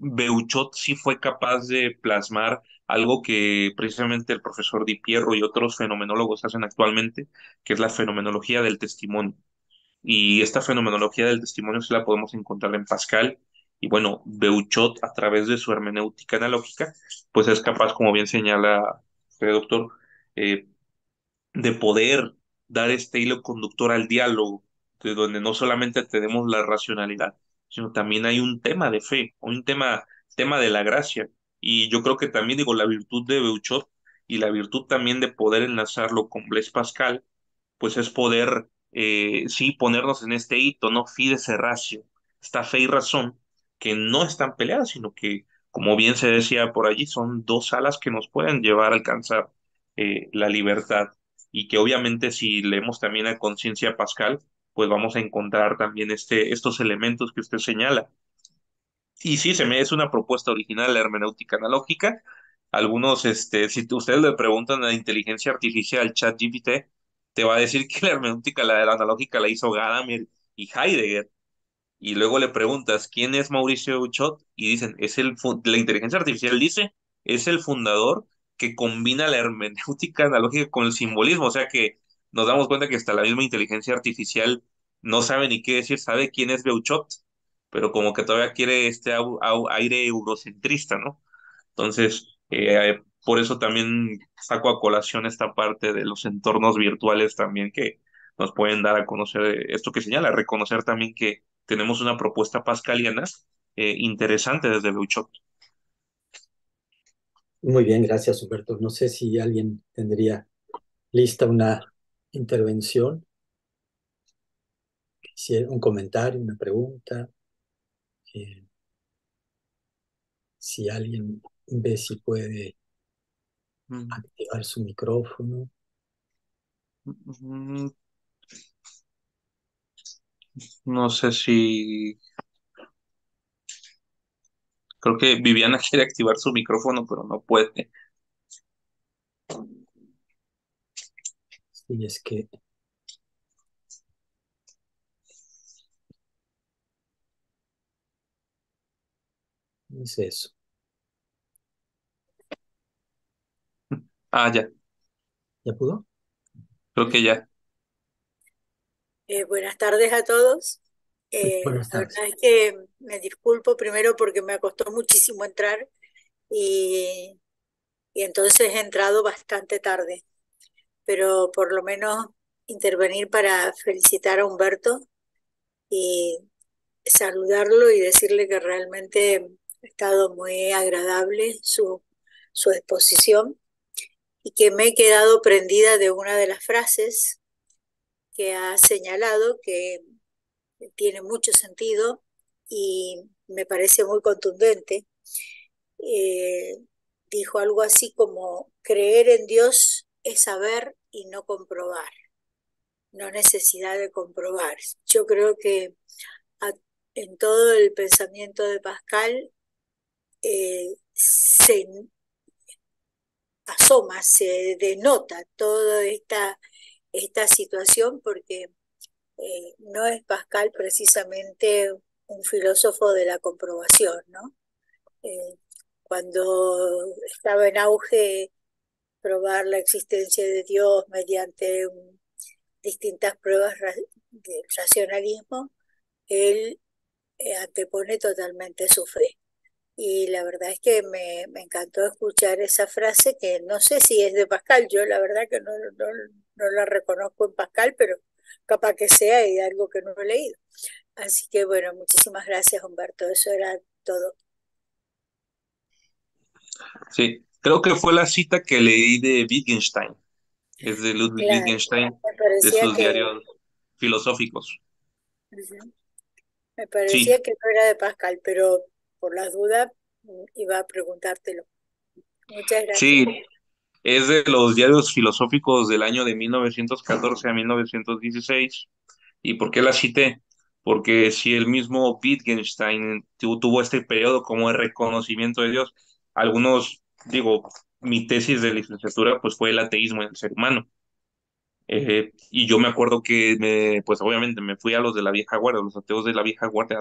Speaker 1: Beuchot sí fue capaz de plasmar algo que precisamente el profesor Di Pierro y otros fenomenólogos hacen actualmente, que es la fenomenología del testimonio. Y esta fenomenología del testimonio sí la podemos encontrar en Pascal. Y bueno, Beuchot, a través de su hermenéutica analógica, pues es capaz, como bien señala el doctor, eh, de poder dar este hilo conductor al diálogo, de donde no solamente tenemos la racionalidad, sino también hay un tema de fe, un tema de la gracia. Y yo creo que también digo, la virtud de Beuchot y la virtud también de poder enlazarlo con Blaise Pascal, pues es poder, sí, ponernos en este hito, ¿no? Fides et ratio, esta fe y razón, que no están peleadas, sino que, como bien se decía por allí, son dos alas que nos pueden llevar a alcanzar la libertad y que obviamente si leemos también a Conciencia Pascal, pues vamos a encontrar también estos elementos que usted señala. Y sí, es una propuesta original la hermenéutica analógica. Algunos, si ustedes le preguntan a la inteligencia artificial, ChatGPT, te va a decir que la hermenéutica la analógica la hizo Gadamer y Heidegger. Y luego le preguntas, ¿quién es Mauricio Buchot? Y dicen, la inteligencia artificial dice, es el fundador que combina la hermenéutica analógica con el simbolismo. O sea que nos damos cuenta que hasta la misma inteligencia artificial no sabe ni qué decir, sabe quién es Beuchot, pero como que todavía quiere este aire eurocentrista, ¿no? Entonces, por eso también saco a colación esta parte de los entornos virtuales también que nos pueden dar a conocer esto que señala, reconocer también que tenemos una propuesta pascaliana interesante desde Beuchot.
Speaker 2: Muy bien, gracias, Humberto. No sé si alguien tendría lista una intervención, un comentario, una pregunta. eh, si alguien ve si puede
Speaker 1: Mm,
Speaker 2: activar su micrófono.
Speaker 1: mm, No sé si... Creo que Viviana quiere activar su micrófono, pero no puede.
Speaker 2: Si es que es eso.
Speaker 1: Ah, ya,
Speaker 2: ¿Ya pudo?
Speaker 1: creo que ya.
Speaker 3: Buenas tardes a todos.
Speaker 2: Buenas
Speaker 3: La
Speaker 2: tardes.
Speaker 3: verdad es que me disculpo primero porque me costó muchísimo entrar y, y entonces he entrado bastante tarde, pero por lo menos intervenir para felicitar a Humberto y saludarlo y decirle que realmente ha estado muy agradable su exposición y que me he quedado prendida de una de las frases que ha señalado que tiene mucho sentido y me parece muy contundente. Eh, Dijo algo así como, creer en Dios es saber y no comprobar, no necesidad de comprobar. Yo creo que a- en todo el pensamiento de Pascal se asoma, se denota toda esta situación porque no es Pascal precisamente un filósofo de la comprobación, ¿no? Eh, Cuando estaba en auge probar la existencia de Dios mediante distintas pruebas del racionalismo, él antepone totalmente su fe. Y la verdad es que me encantó escuchar esa frase que no sé si es de Pascal, yo la verdad que no la reconozco en Pascal, pero capaz que sea y algo que no he leído. Así que bueno, muchísimas gracias Humberto, eso era todo.
Speaker 1: Sí, creo que fue la cita que leí de Wittgenstein. Es de Ludwig
Speaker 3: Claro,
Speaker 1: Wittgenstein,
Speaker 3: me
Speaker 1: de
Speaker 3: parecía
Speaker 1: sus
Speaker 3: que,
Speaker 1: diarios filosóficos.
Speaker 3: ujú, me parecía
Speaker 1: Sí,
Speaker 3: que no era de Pascal, pero por las dudas iba a preguntártelo. Muchas gracias.
Speaker 1: sí, es de los diarios filosóficos del año de 1914 a 1916. ¿Y por qué la cité? Porque si el mismo Wittgenstein tuvo este periodo como de reconocimiento de Dios, algunos, digo, mi tesis de licenciatura pues fue el ateísmo en el ser humano. Y yo me acuerdo que pues obviamente me fui a los de la vieja guardia, los ateos de la vieja guardia,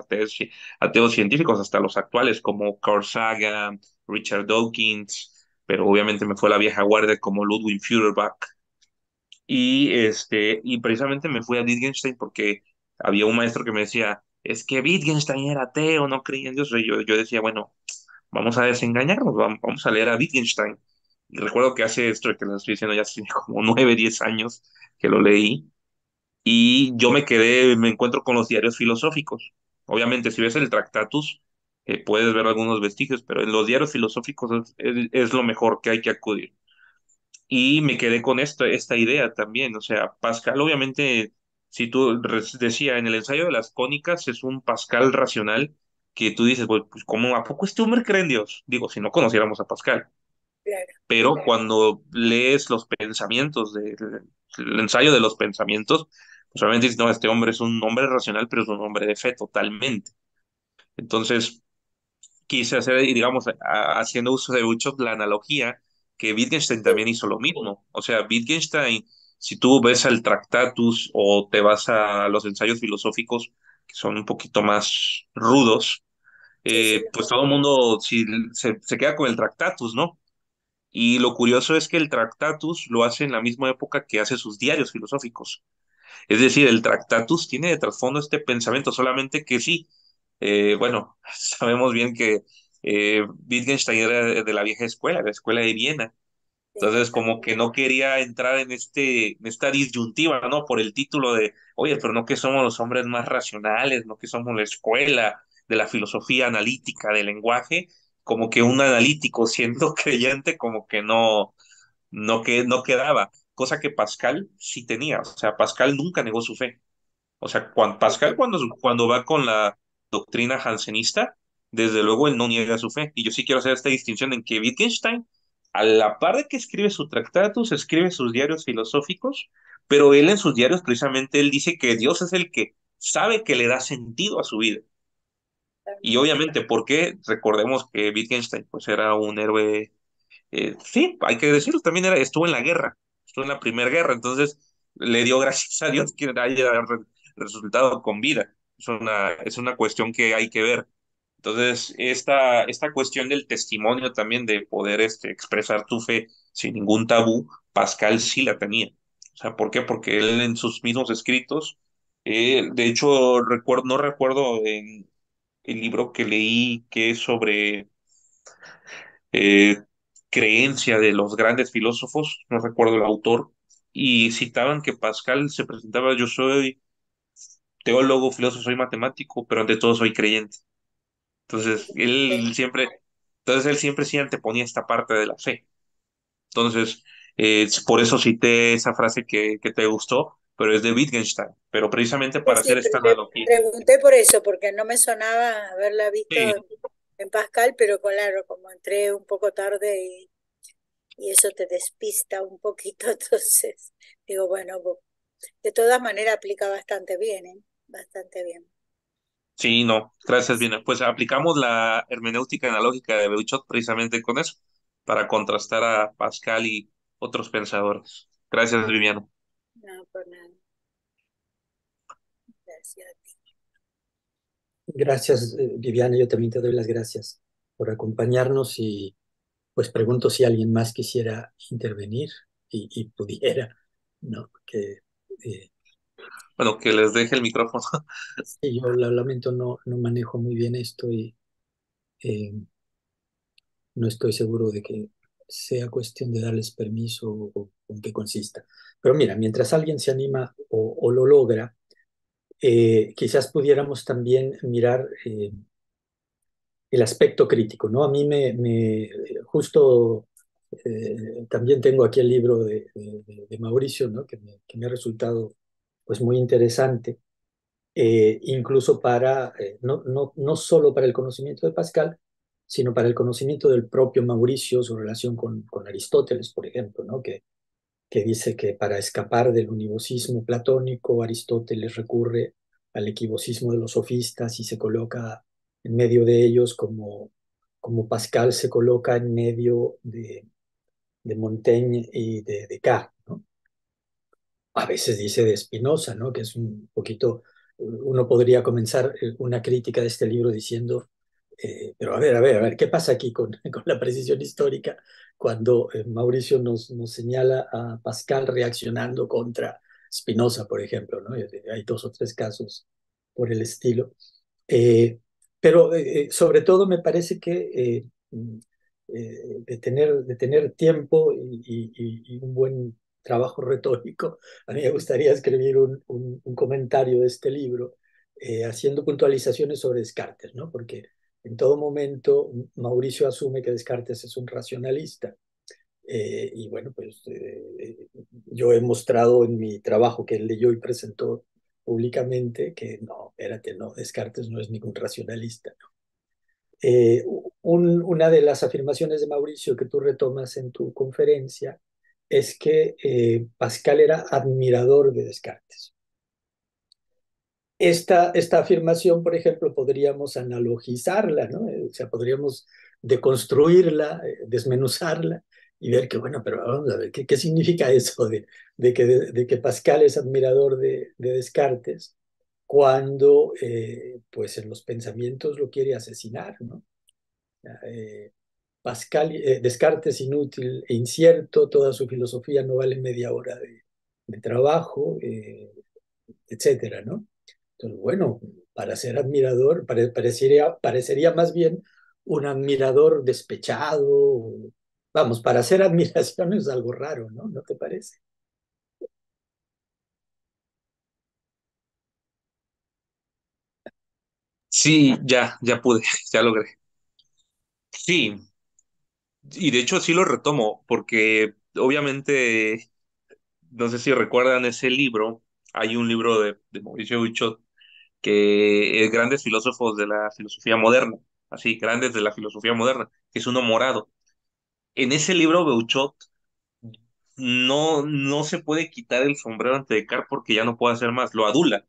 Speaker 1: ateos científicos, hasta los actuales como Carl Sagan, Richard Dawkins, pero obviamente me fue a la vieja guardia como Ludwig Feuerbach. Y precisamente me fui a Wittgenstein porque había un maestro que me decía, es que Wittgenstein era ateo, no creía en Dios. Y yo decía, bueno, vamos a desengañarnos, vamos a leer a Wittgenstein. Y recuerdo que hace esto que les estoy diciendo ya tiene como 9, 10 años que lo leí y yo me encuentro con los diarios filosóficos. Obviamente, si ves el Tractatus, puedes ver algunos vestigios, pero en los diarios filosóficos es lo mejor que hay que acudir. Y me quedé con esta idea también. O sea, Pascal, obviamente, si tú decía en el ensayo de las cónicas, es un Pascal racional que tú dices, pues, ¿cómo a poco este hombre cree en Dios? Digo, si no conociéramos a Pascal.
Speaker 3: claro,
Speaker 1: Pero cuando lees los pensamientos, el ensayo de los pensamientos, pues obviamente dices, no, este hombre es un hombre racional, pero es un hombre de fe totalmente. Entonces, quise hacer, y digamos, haciendo uso de mucho la analogía, que Wittgenstein también
Speaker 3: sí,
Speaker 1: hizo lo mismo. O sea, Wittgenstein, si tú ves al Tractatus o te vas a los ensayos filosóficos, que son un poquito más rudos,
Speaker 3: sí, sí,
Speaker 1: pues todo el mundo se queda con el Tractatus, ¿no? Y lo curioso es que el Tractatus lo hace en la misma época que hace sus diarios filosóficos. Es decir, el Tractatus tiene de trasfondo este pensamiento, solamente que sí, bueno, sabemos bien que Wittgenstein era de la vieja escuela, la escuela de Viena. Entonces, como
Speaker 3: exactamente.
Speaker 1: que no quería entrar en esta disyuntiva, ¿no? Por el título de, oye, pero no que somos los hombres más racionales, no que somos la escuela de la filosofía analítica del lenguaje, como que un analítico siendo creyente, como que no quedaba, cosa que Pascal sí tenía, o sea, Pascal nunca negó su fe. O sea, Pascal cuando va con la doctrina jansenista, desde luego él no niega su fe. Y yo sí quiero hacer esta distinción en que Wittgenstein, a la par de que escribe su Tractatus, escribe sus diarios filosóficos, pero él en sus diarios precisamente él dice que Dios es el que sabe que le da sentido a su vida. Y obviamente, porque recordemos que Wittgenstein pues era un héroe, sí, hay que decirlo, también estuvo en la guerra, estuvo en la Primera Guerra, entonces le dio gracias a Dios que haya resultado con vida. Es una cuestión que hay que ver. Entonces, esta cuestión del testimonio también, de poder expresar tu fe sin ningún tabú, Pascal sí la tenía. O sea, ¿por qué? Porque él en sus mismos escritos, de hecho, no recuerdo en el libro que leí que es sobre eh, creencia de los grandes filósofos, no recuerdo el autor, y citaban que Pascal se presentaba, yo soy teólogo, filósofo, soy matemático, pero ante todo soy creyente. Entonces, él siempre sí anteponía esta parte de la fe. Entonces, por eso cité esa frase que te gustó, pero es de Wittgenstein, pero precisamente
Speaker 3: Sí,
Speaker 1: para
Speaker 3: sí,
Speaker 1: hacer esta
Speaker 3: te
Speaker 1: analogía.
Speaker 3: pregunté por eso, porque no me sonaba haberla visto
Speaker 1: Sí,
Speaker 3: en Pascal, pero claro, como entré un poco tarde y eso te despista un poquito, entonces digo, bueno, de todas maneras aplica bastante bien, ¿eh? Bastante bien.
Speaker 1: sí, no, gracias, bien. Pues aplicamos la hermenéutica analógica de Beuchot precisamente con eso, para contrastar a Pascal y otros pensadores. Gracias, Viviano.
Speaker 3: No, por nada. Gracias a ti.
Speaker 2: Gracias, Viviana, yo también te doy las gracias por acompañarnos y pues pregunto si alguien más quisiera intervenir y pudiera, ¿no? Que
Speaker 1: Bueno, que les deje el micrófono.
Speaker 2: sí, yo lamento, no manejo muy bien esto y eh, no estoy seguro de que sea cuestión de darles permiso o en qué consista. Pero mira, mientras alguien se anima o lo logra, quizás pudiéramos también mirar el aspecto crítico, ¿no? A mí justo también tengo aquí el libro de Mauricio, ¿no? Que me ha resultado pues muy interesante, incluso no solo para el conocimiento de Pascal, sino para el conocimiento del propio Mauricio, su relación con Aristóteles, por ejemplo, ¿no? Que dice que para escapar del univocismo platónico, Aristóteles recurre al equivocismo de los sofistas y se coloca en medio de ellos como Pascal se coloca en medio de Montaigne y de Descartes, ¿no? A veces dice de Spinoza, ¿no? Que es un poquito, uno podría comenzar una crítica de este libro diciendo, pero a ver, ¿qué pasa aquí con la precisión histórica cuando Mauricio nos señala a Pascal reaccionando contra Spinoza, por ejemplo, ¿no? Hay dos o tres casos por el estilo. Eh, pero sobre todo me parece que de tener tiempo y un buen trabajo retórico, a mí me gustaría escribir un comentario de este libro haciendo puntualizaciones sobre Descartes, ¿no? Porque en todo momento Mauricio asume que Descartes es un racionalista. Y bueno, pues yo he mostrado en mi trabajo que él leyó y presentó públicamente que no, espérate, no, Descartes no es ningún racionalista. Eh, una de las afirmaciones de Mauricio que tú retomas en tu conferencia es que Pascal era admirador de Descartes. Esta afirmación, por ejemplo, podríamos analogizarla, ¿no? O sea, podríamos deconstruirla, desmenuzarla y ver que, bueno, pero vamos a ver, ¿qué significa eso de que Pascal es admirador de Descartes cuando, pues, en los pensamientos lo quiere asesinar, ¿no? Eh, Descartes inútil e incierto, toda su filosofía no vale media hora de trabajo, etcétera, ¿no? Entonces, bueno, para ser admirador, parecería más bien un admirador despechado. Vamos, para hacer admiración es algo raro, ¿no? ¿No te parece?
Speaker 1: Sí, ya pude, ya logré. Sí, y de hecho sí lo retomo, porque obviamente, no sé si recuerdan ese libro, hay un libro de Mauricio Huchot que es Grandes Filósofos de la Filosofía Moderna, así, Grandes de la Filosofía Moderna, que es uno morado. En ese libro Beuchot no se puede quitar el sombrero ante Descartes porque ya no puede hacer más, lo adula.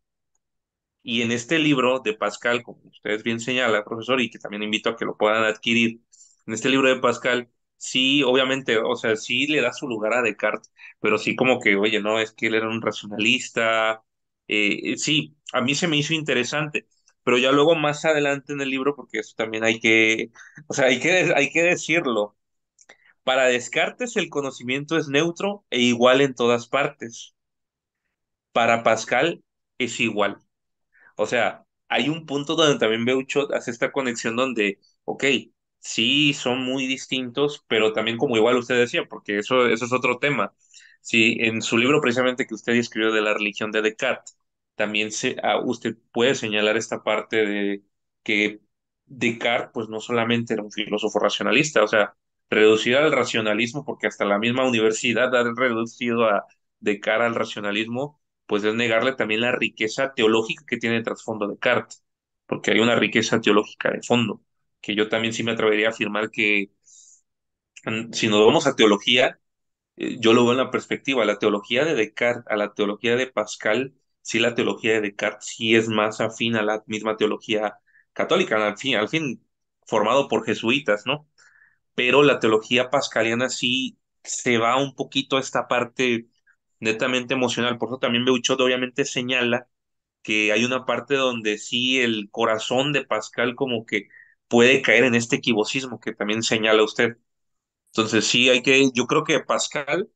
Speaker 1: Y en este libro de Pascal, como ustedes bien señalan, profesor, y que también invito a que lo puedan adquirir, en este libro de Pascal, sí, obviamente, o sea, sí le da su lugar a Descartes, pero sí como que, oye, no, es que él era un racionalista. Sí, a mí se me hizo interesante, pero ya luego más adelante en el libro, porque eso también hay que, o sea, hay que decirlo. Para Descartes el conocimiento es neutro e igual en todas partes. Para Pascal es igual. O sea, hay un punto donde también Beuchot hace esta conexión donde, ok, sí son muy distintos, pero también como igual usted decía, porque eso es otro tema. Sí, en su libro precisamente que usted escribió de la religión de Descartes, también usted puede señalar esta parte de que Descartes, pues no solamente era un filósofo racionalista, o sea, reducir al racionalismo, porque hasta la misma universidad ha reducido a Descartes al racionalismo, pues es negarle también la riqueza teológica que tiene el trasfondo de Descartes, porque hay una riqueza teológica de fondo, que yo también sí me atrevería a afirmar que si nos vamos a teología, yo lo veo en la perspectiva, la teología de Descartes a la teología de Pascal, sí la teología de Descartes sí es más afín a la misma teología católica, al fin formado por jesuitas, ¿no? Pero la teología pascaliana sí se va un poquito a esta parte netamente emocional. Por eso también Beuchot obviamente señala que hay una parte donde sí el corazón de Pascal como que puede caer en este equivocismo que también señala usted. Entonces sí hay que, yo creo que Pascal,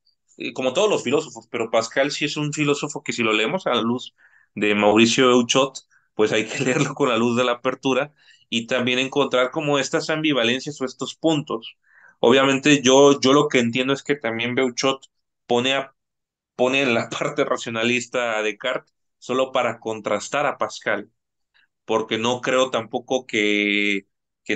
Speaker 1: como todos los filósofos, pero Pascal sí es un filósofo que si lo leemos a la luz de Mauricio Euchot, pues hay que leerlo con la luz de la apertura y también encontrar como estas ambivalencias o estos puntos. Obviamente yo lo que entiendo es que también Beuchot pone, pone en la parte racionalista a Descartes solo para contrastar a Pascal porque no creo tampoco que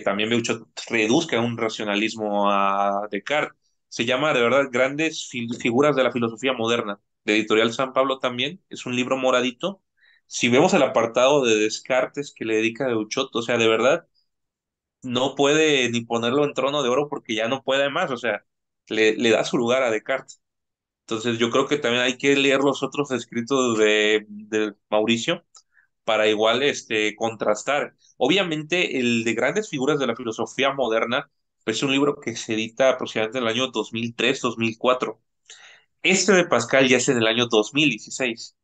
Speaker 1: también Beuchat reduzca un racionalismo a Descartes. Se llama de verdad Grandes Figuras de la Filosofía Moderna, de Editorial San Pablo también, es un libro moradito. Si vemos el apartado de Descartes que le dedica Beuchat, o sea, de verdad, no puede ni ponerlo en trono de oro porque ya no puede más, o sea, le da su lugar a Descartes. Entonces yo creo que también hay que leer los otros escritos de Mauricio para igual contrastar. Obviamente, el de grandes figuras de la filosofía moderna es un libro que se edita aproximadamente en el año 2003-2004. Este de Pascal ya es en el año 2016.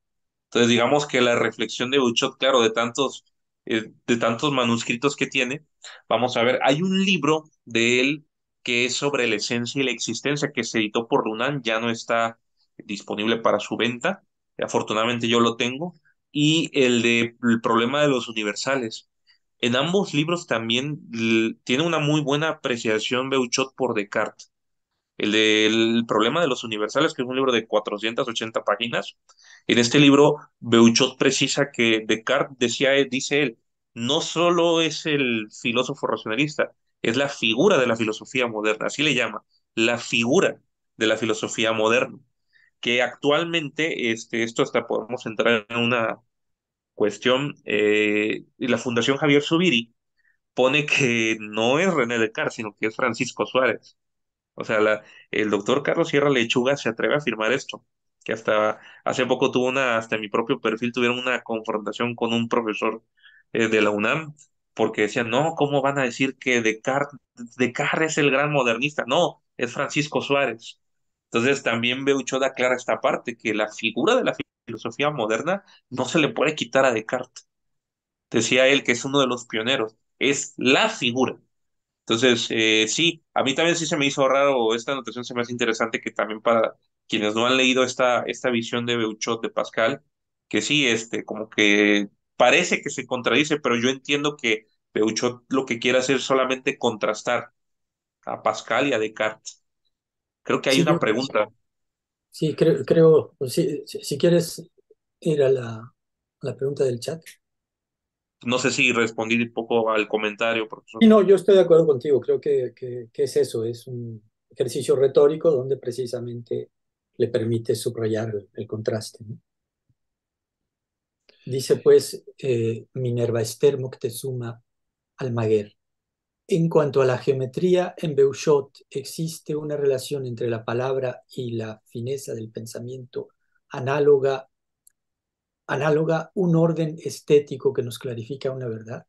Speaker 1: Entonces, digamos que la reflexión de Bouchot, claro, de tantos manuscritos que tiene, vamos a ver, hay un libro de él que es sobre la esencia y la existencia que se editó por Lunán, ya no está disponible para su venta, afortunadamente yo lo tengo, y el de el problema de los universales. En ambos libros también tiene una muy buena apreciación Beuchot por Descartes. El problema de los universales, que es un libro de 480 páginas. En este libro, Beuchot precisa que Descartes dice él, no solo es el filósofo racionalista, es la figura de la filosofía moderna, así le llama, la figura de la filosofía moderna, que actualmente, esto hasta podemos entrar en una cuestión, y la Fundación Javier Zubiri pone que no es René Descartes, sino que es Francisco Suárez. O sea, el doctor Carlos Sierra Lechuga se atreve a afirmar esto, que hasta hace poco hasta en mi propio perfil tuvieron una confrontación con un profesor de la UNAM, porque decían, no, ¿cómo van a decir que Descartes es el gran modernista? No, es Francisco Suárez. Entonces también Beuchot aclara esta parte, que la figura de la filosofía moderna no se le puede quitar a Descartes. Decía él que es uno de los pioneros, es la figura. Entonces, sí, a mí también sí se me hizo raro, esta anotación se me hace interesante, que también para quienes no han leído esta visión de Beuchot de Pascal, que sí, como que parece que se contradice, pero yo entiendo que Beuchot lo que quiere hacer es solamente contrastar a Pascal y a Descartes. Creo que hay
Speaker 2: Sí,
Speaker 1: una pregunta,
Speaker 2: sí, creo, pues sí, si quieres ir a la pregunta del chat.
Speaker 1: no sé si respondí un poco al comentario, profesor.
Speaker 2: Y no, yo estoy de acuerdo contigo, creo que es eso, es un ejercicio retórico donde precisamente le permite subrayar el contraste, ¿no? Dice pues Minerva Esther Moctezuma Almaguer. En cuanto a la geometría, en Beuchot existe una relación entre la palabra y la fineza del pensamiento análoga, un orden estético que nos clarifica una verdad.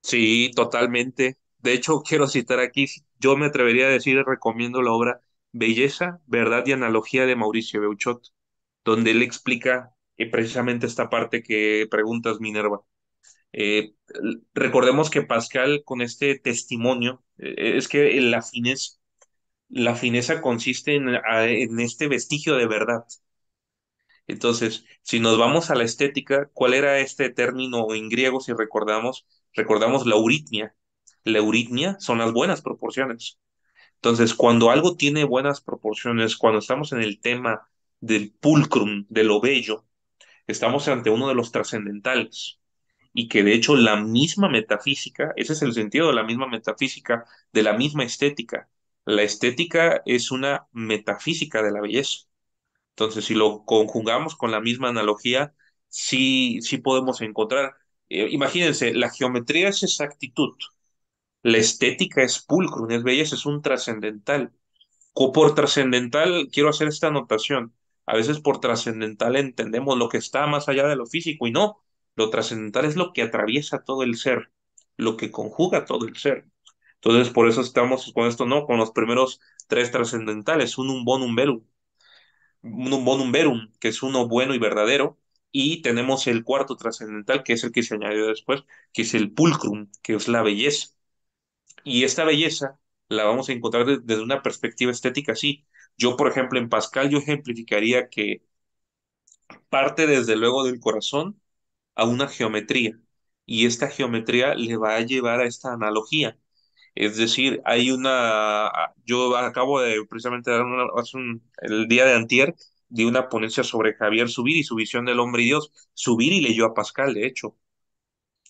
Speaker 1: Sí, totalmente. De hecho, quiero citar aquí, yo me atrevería a decir, recomiendo la obra Belleza, Verdad y Analogía de Mauricio Beuchot, donde él explica precisamente esta parte que preguntas, Minerva. Recordemos que Pascal, con este testimonio, es que la fineza consiste en este vestigio de verdad. Entonces, si nos vamos a la estética, ¿cuál era este término en griego? Si recordamos la euritmia. La euritmia son las buenas proporciones. Entonces, cuando algo tiene buenas proporciones, cuando estamos en el tema del pulcrum, de lo bello, estamos ante uno de los trascendentales. Y que de hecho la misma metafísica, ese es el sentido de la misma metafísica, de la misma estética. La estética es una metafísica de la belleza. Entonces, si lo conjugamos con la misma analogía, sí podemos encontrar. Imagínense, la geometría es exactitud, la estética es pulcrum, es belleza, es un trascendental. Por trascendental, quiero hacer esta anotación. A veces por trascendental entendemos lo que está más allá de lo físico y no. Lo trascendental es lo que atraviesa todo el ser, lo que conjuga todo el ser. Entonces, por eso estamos con esto, ¿no? Con los primeros tres trascendentales, un bonum verum, un bonum verum, que es uno bueno y verdadero, y tenemos el cuarto trascendental, que es el que se añadió después, que es el pulcrum, que es la belleza. Y esta belleza la vamos a encontrar desde una perspectiva estética, sí. Yo, por ejemplo, en Pascal, yo ejemplificaría que parte desde luego del corazón a una geometría, y esta geometría le va a llevar a esta analogía. Es decir, yo acabo de precisamente dar el día de antier, di una ponencia sobre Javier Zubiri, su visión del hombre y Dios. Zubiri leyó a Pascal, de hecho,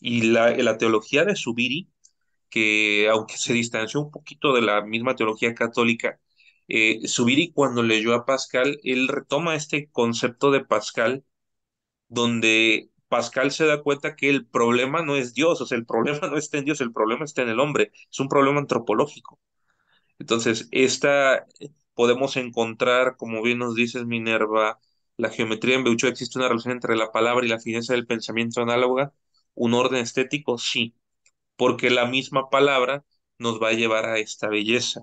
Speaker 1: y la teología de Zubiri, que aunque se distanció un poquito de la misma teología católica, Zubiri cuando leyó a Pascal, él retoma este concepto de Pascal, donde Pascal se da cuenta que el problema no es Dios, o sea, el problema no está en Dios, el problema está en el hombre, es un problema antropológico. Entonces, podemos encontrar, como bien nos dices, Minerva, la geometría en Beuchot, existe una relación entre la palabra y la fineza del pensamiento análoga, un orden estético, sí, porque la misma palabra nos va a llevar a esta belleza.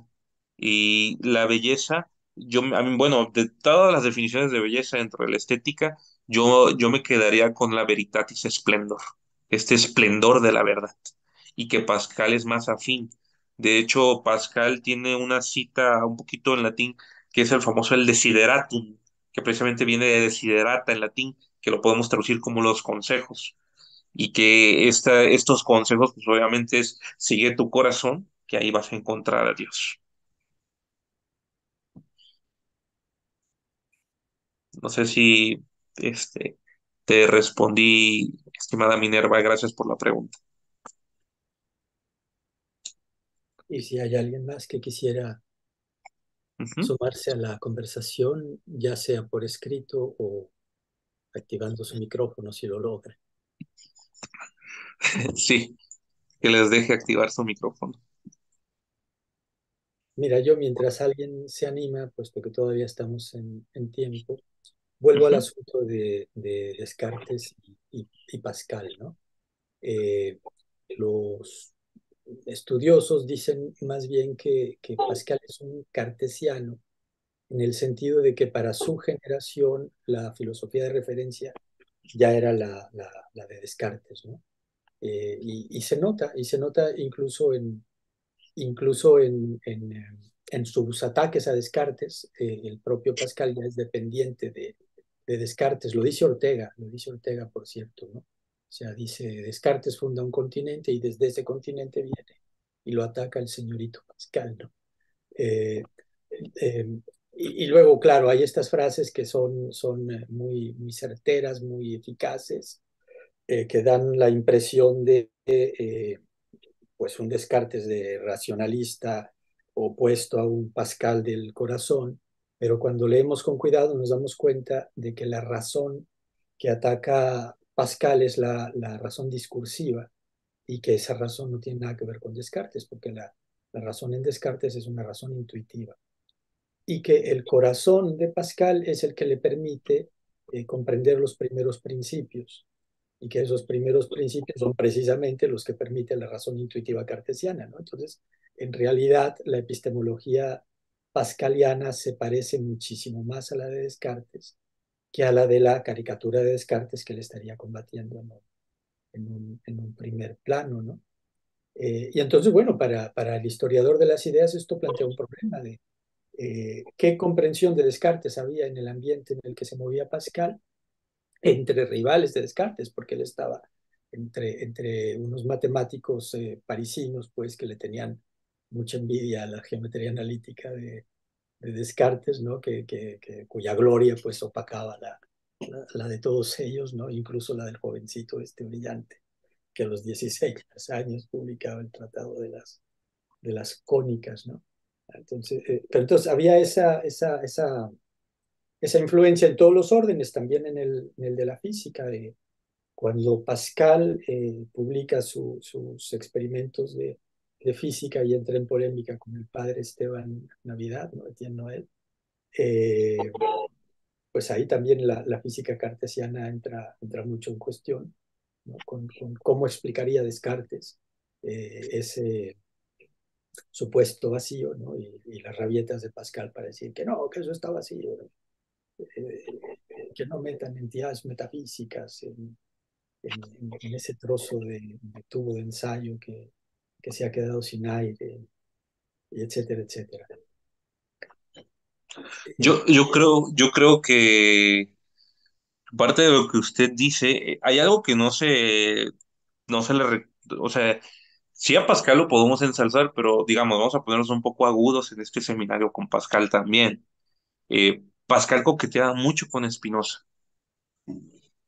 Speaker 1: Y la belleza, a mí, bueno, de todas las definiciones de belleza dentro de la estética, yo me quedaría con la veritatis splendor, este esplendor de la verdad, y que Pascal es más afín. De hecho, Pascal tiene una cita un poquito en latín, que es el famoso el desideratum, que precisamente viene de desiderata en latín, que lo podemos traducir como los consejos, y que estos consejos, pues obviamente es sigue tu corazón, que ahí vas a encontrar a Dios. No sé si este, te respondí, estimada Minerva, gracias por la pregunta.
Speaker 2: Y si hay alguien más que quisiera
Speaker 1: Ujú.
Speaker 2: sumarse a la conversación, ya sea por escrito o activando su micrófono si lo logra.
Speaker 1: Sí, que les deje activar su micrófono.
Speaker 2: Mira, yo mientras alguien se anima, puesto que todavía estamos en tiempo, vuelvo al
Speaker 1: Ujú.
Speaker 2: asunto de Descartes y Pascal, ¿no? Los estudiosos dicen más bien que Pascal es un cartesiano, en el sentido de que para su generación la filosofía de referencia ya era la de Descartes, ¿no? Y se nota incluso en sus ataques a Descartes, el propio Pascal ya es dependiente de Descartes, lo dice Ortega, por cierto, ¿no? O sea, dice, Descartes funda un continente y desde ese continente viene y lo ataca el señorito Pascal, ¿no? Eh, eh, y luego, claro, hay estas frases que son muy, muy certeras, muy eficaces, que dan la impresión de pues un Descartes de racionalista opuesto a un Pascal del corazón, pero cuando leemos con cuidado nos damos cuenta de que la razón que ataca Pascal es la razón discursiva y que esa razón no tiene nada que ver con Descartes, porque la razón en Descartes es una razón intuitiva y que el corazón de Pascal es el que le permite comprender los primeros principios y que esos primeros principios son precisamente los que permiten la razón intuitiva cartesiana, ¿no? Entonces, en realidad, la epistemología pascaliana se parece muchísimo más a la de Descartes que a la de la caricatura de Descartes que le estaría combatiendo en un primer plano, ¿no? Y entonces, bueno, para el historiador de las ideas esto plantea un problema de qué comprensión de Descartes había en el ambiente en el que se movía Pascal entre rivales de Descartes, porque él estaba entre unos matemáticos parisinos, pues, que le tenían mucha envidia a la geometría analítica de Descartes, ¿no? Cuya gloria, pues, opacaba la de todos ellos, ¿no? Incluso la del jovencito este brillante, que a los 16 años publicaba el Tratado de las Cónicas, ¿no? Entonces, pero entonces había esa influencia en todos los órdenes, también en el de la física. Cuando Pascal publica sus experimentos de física y entra en polémica con el padre Esteban Navidad, ¿no? Etienne Noel, eh, pues ahí también la física cartesiana entra mucho en cuestión, ¿no? Con cómo explicaría Descartes ese supuesto vacío, ¿no? Y las rabietas de Pascal para decir que no, que eso está vacío, ¿no? Que no metan entidades metafísicas en ese trozo de tubo de ensayo que se ha quedado sin aire, y etcétera, etcétera.
Speaker 1: Yo creo que parte de lo que usted dice, hay algo que no se le, o sea, sí a Pascal lo podemos ensalzar, pero digamos, vamos a ponernos un poco agudos en este seminario con Pascal también. Pascal coqueteaba mucho con Spinoza.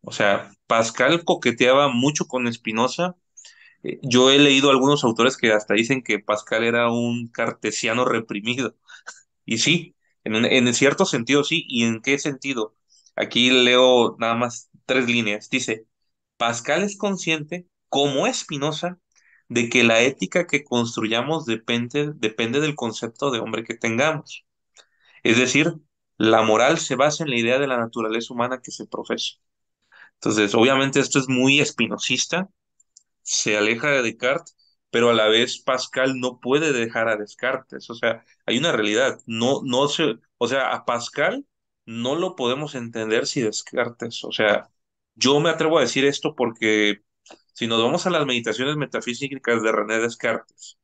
Speaker 1: O sea, Pascal coqueteaba mucho con Spinoza. Yo he leído algunos autores que hasta dicen que Pascal era un cartesiano reprimido. Y sí, en cierto sentido sí. ¿Y en qué sentido? Aquí leo nada más tres líneas. Dice, Pascal es consciente, como Spinoza, de que la ética que construyamos depende del concepto de hombre que tengamos. Es decir, la moral se basa en la idea de la naturaleza humana que se profesa. Entonces, obviamente esto es muy espinosista, se aleja de Descartes, pero a la vez Pascal no puede dejar a Descartes. O sea, hay una realidad. O sea, a Pascal no lo podemos entender si Descartes. O sea, yo me atrevo a decir esto porque si nos vamos a las meditaciones metafísicas de René Descartes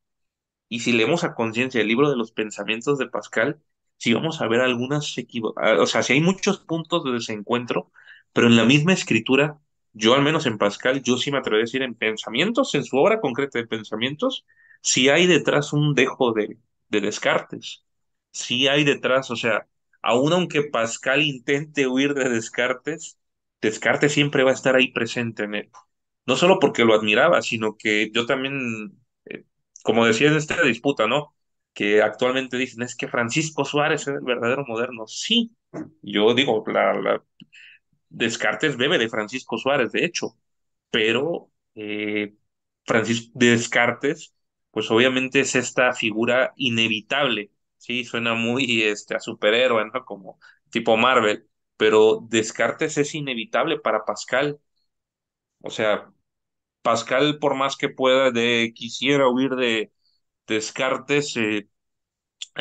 Speaker 1: y si leemos a conciencia el libro de los pensamientos de Pascal, sí vamos a ver o sea, sí hay muchos puntos de desencuentro, pero en la misma escritura, yo al menos en Pascal, yo sí me atrevería a decir en pensamientos, en su obra concreta de pensamientos, sí hay detrás un dejo de Descartes, sí hay detrás, o sea, aun aunque Pascal intente huir de Descartes, Descartes siempre va a estar ahí presente en él. No solo porque lo admiraba, sino que yo también, como decía en esta disputa, ¿no? Que actualmente dicen, es que Francisco Suárez es el verdadero moderno. Sí, yo digo, Descartes bebe de Francisco Suárez, de hecho, pero Francisco Descartes, pues obviamente es esta figura inevitable, sí, suena muy a superhéroe, ¿no? Como tipo Marvel, pero Descartes es inevitable para Pascal, o sea, Pascal por más que pueda quisiera huir de Descartes,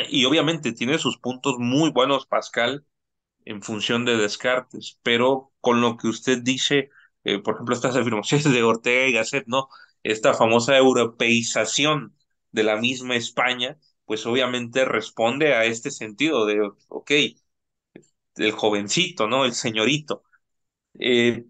Speaker 1: y obviamente tiene sus puntos muy buenos Pascal en función de Descartes, pero con lo que usted dice, por ejemplo, estas afirmaciones de Ortega y Gasset, ¿no? Esta famosa europeización de la misma España, pues obviamente responde a este sentido de, ok, el jovencito, ¿no? El señorito. Eh,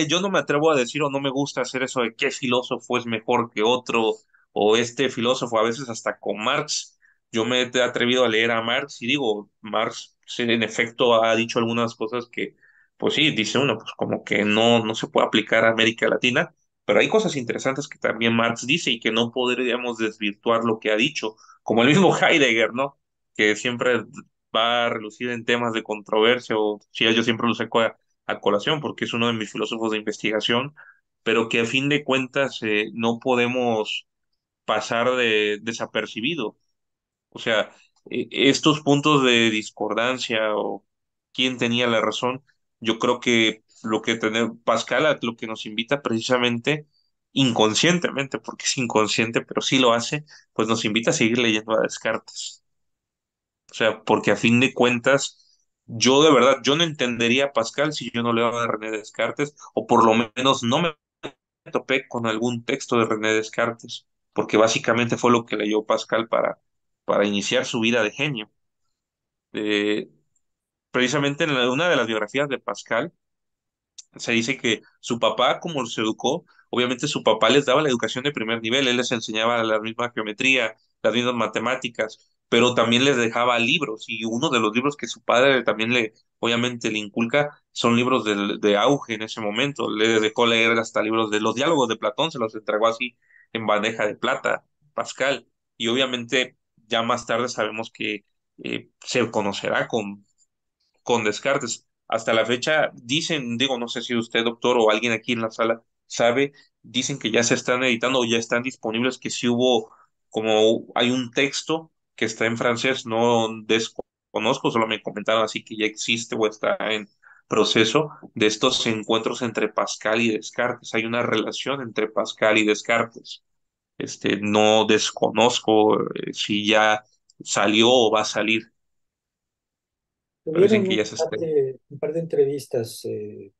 Speaker 1: yo no me atrevo a decir o no me gusta hacer eso de qué filósofo es mejor que otro o este filósofo, a veces hasta con Marx. Yo me he atrevido a leer a Marx y digo, Marx sí, en efecto ha dicho algunas cosas que, pues sí, dice uno, pues como que no se puede aplicar a América Latina, pero hay cosas interesantes que también Marx dice y que no podríamos desvirtuar lo que ha dicho, como el mismo Heidegger, ¿no? Que siempre va a relucir en temas de controversia o si yo siempre lo saco a colación porque es uno de mis filósofos de investigación, pero que a fin de cuentas no podemos pasar desapercibido. O sea, estos puntos de discordancia o quién tenía la razón, yo creo que lo que tener Pascal a lo que nos invita precisamente inconscientemente, porque es inconsciente, pero sí lo hace, pues nos invita a seguir leyendo a Descartes. O sea, porque a fin de cuentas, yo de verdad, yo no entendería a Pascal si yo no leo a René Descartes, o por lo menos no me topé con algún texto de René Descartes, porque básicamente fue lo que leyó Pascal para iniciar su vida de genio. Eh, Precisamente en una de las biografías de Pascal, se dice que su papá, como los educó, obviamente su papá les daba la educación de primer nivel, él les enseñaba la misma geometría, las mismas matemáticas, pero también les dejaba libros y uno de los libros que su padre también obviamente le inculca, son libros de auge en ese momento, le dejó leer hasta libros de los diálogos de Platón, se los entregó así en bandeja de plata, Pascal, y obviamente ya más tarde sabemos que se conocerá con Descartes. Hasta la fecha dicen, digo, no sé si usted, doctor, o alguien aquí en la sala sabe, dicen que ya se están editando o ya están disponibles, que sí hubo, como hay un texto que está en francés, no desconozco, solo me comentaron así que ya existe o está en proceso de estos encuentros entre Pascal y Descartes. Hay una relación entre Pascal y Descartes. No desconozco si ya salió o va a salir, pero dicen
Speaker 2: Tuvieron
Speaker 1: que ya se está.
Speaker 2: un par de entrevistas,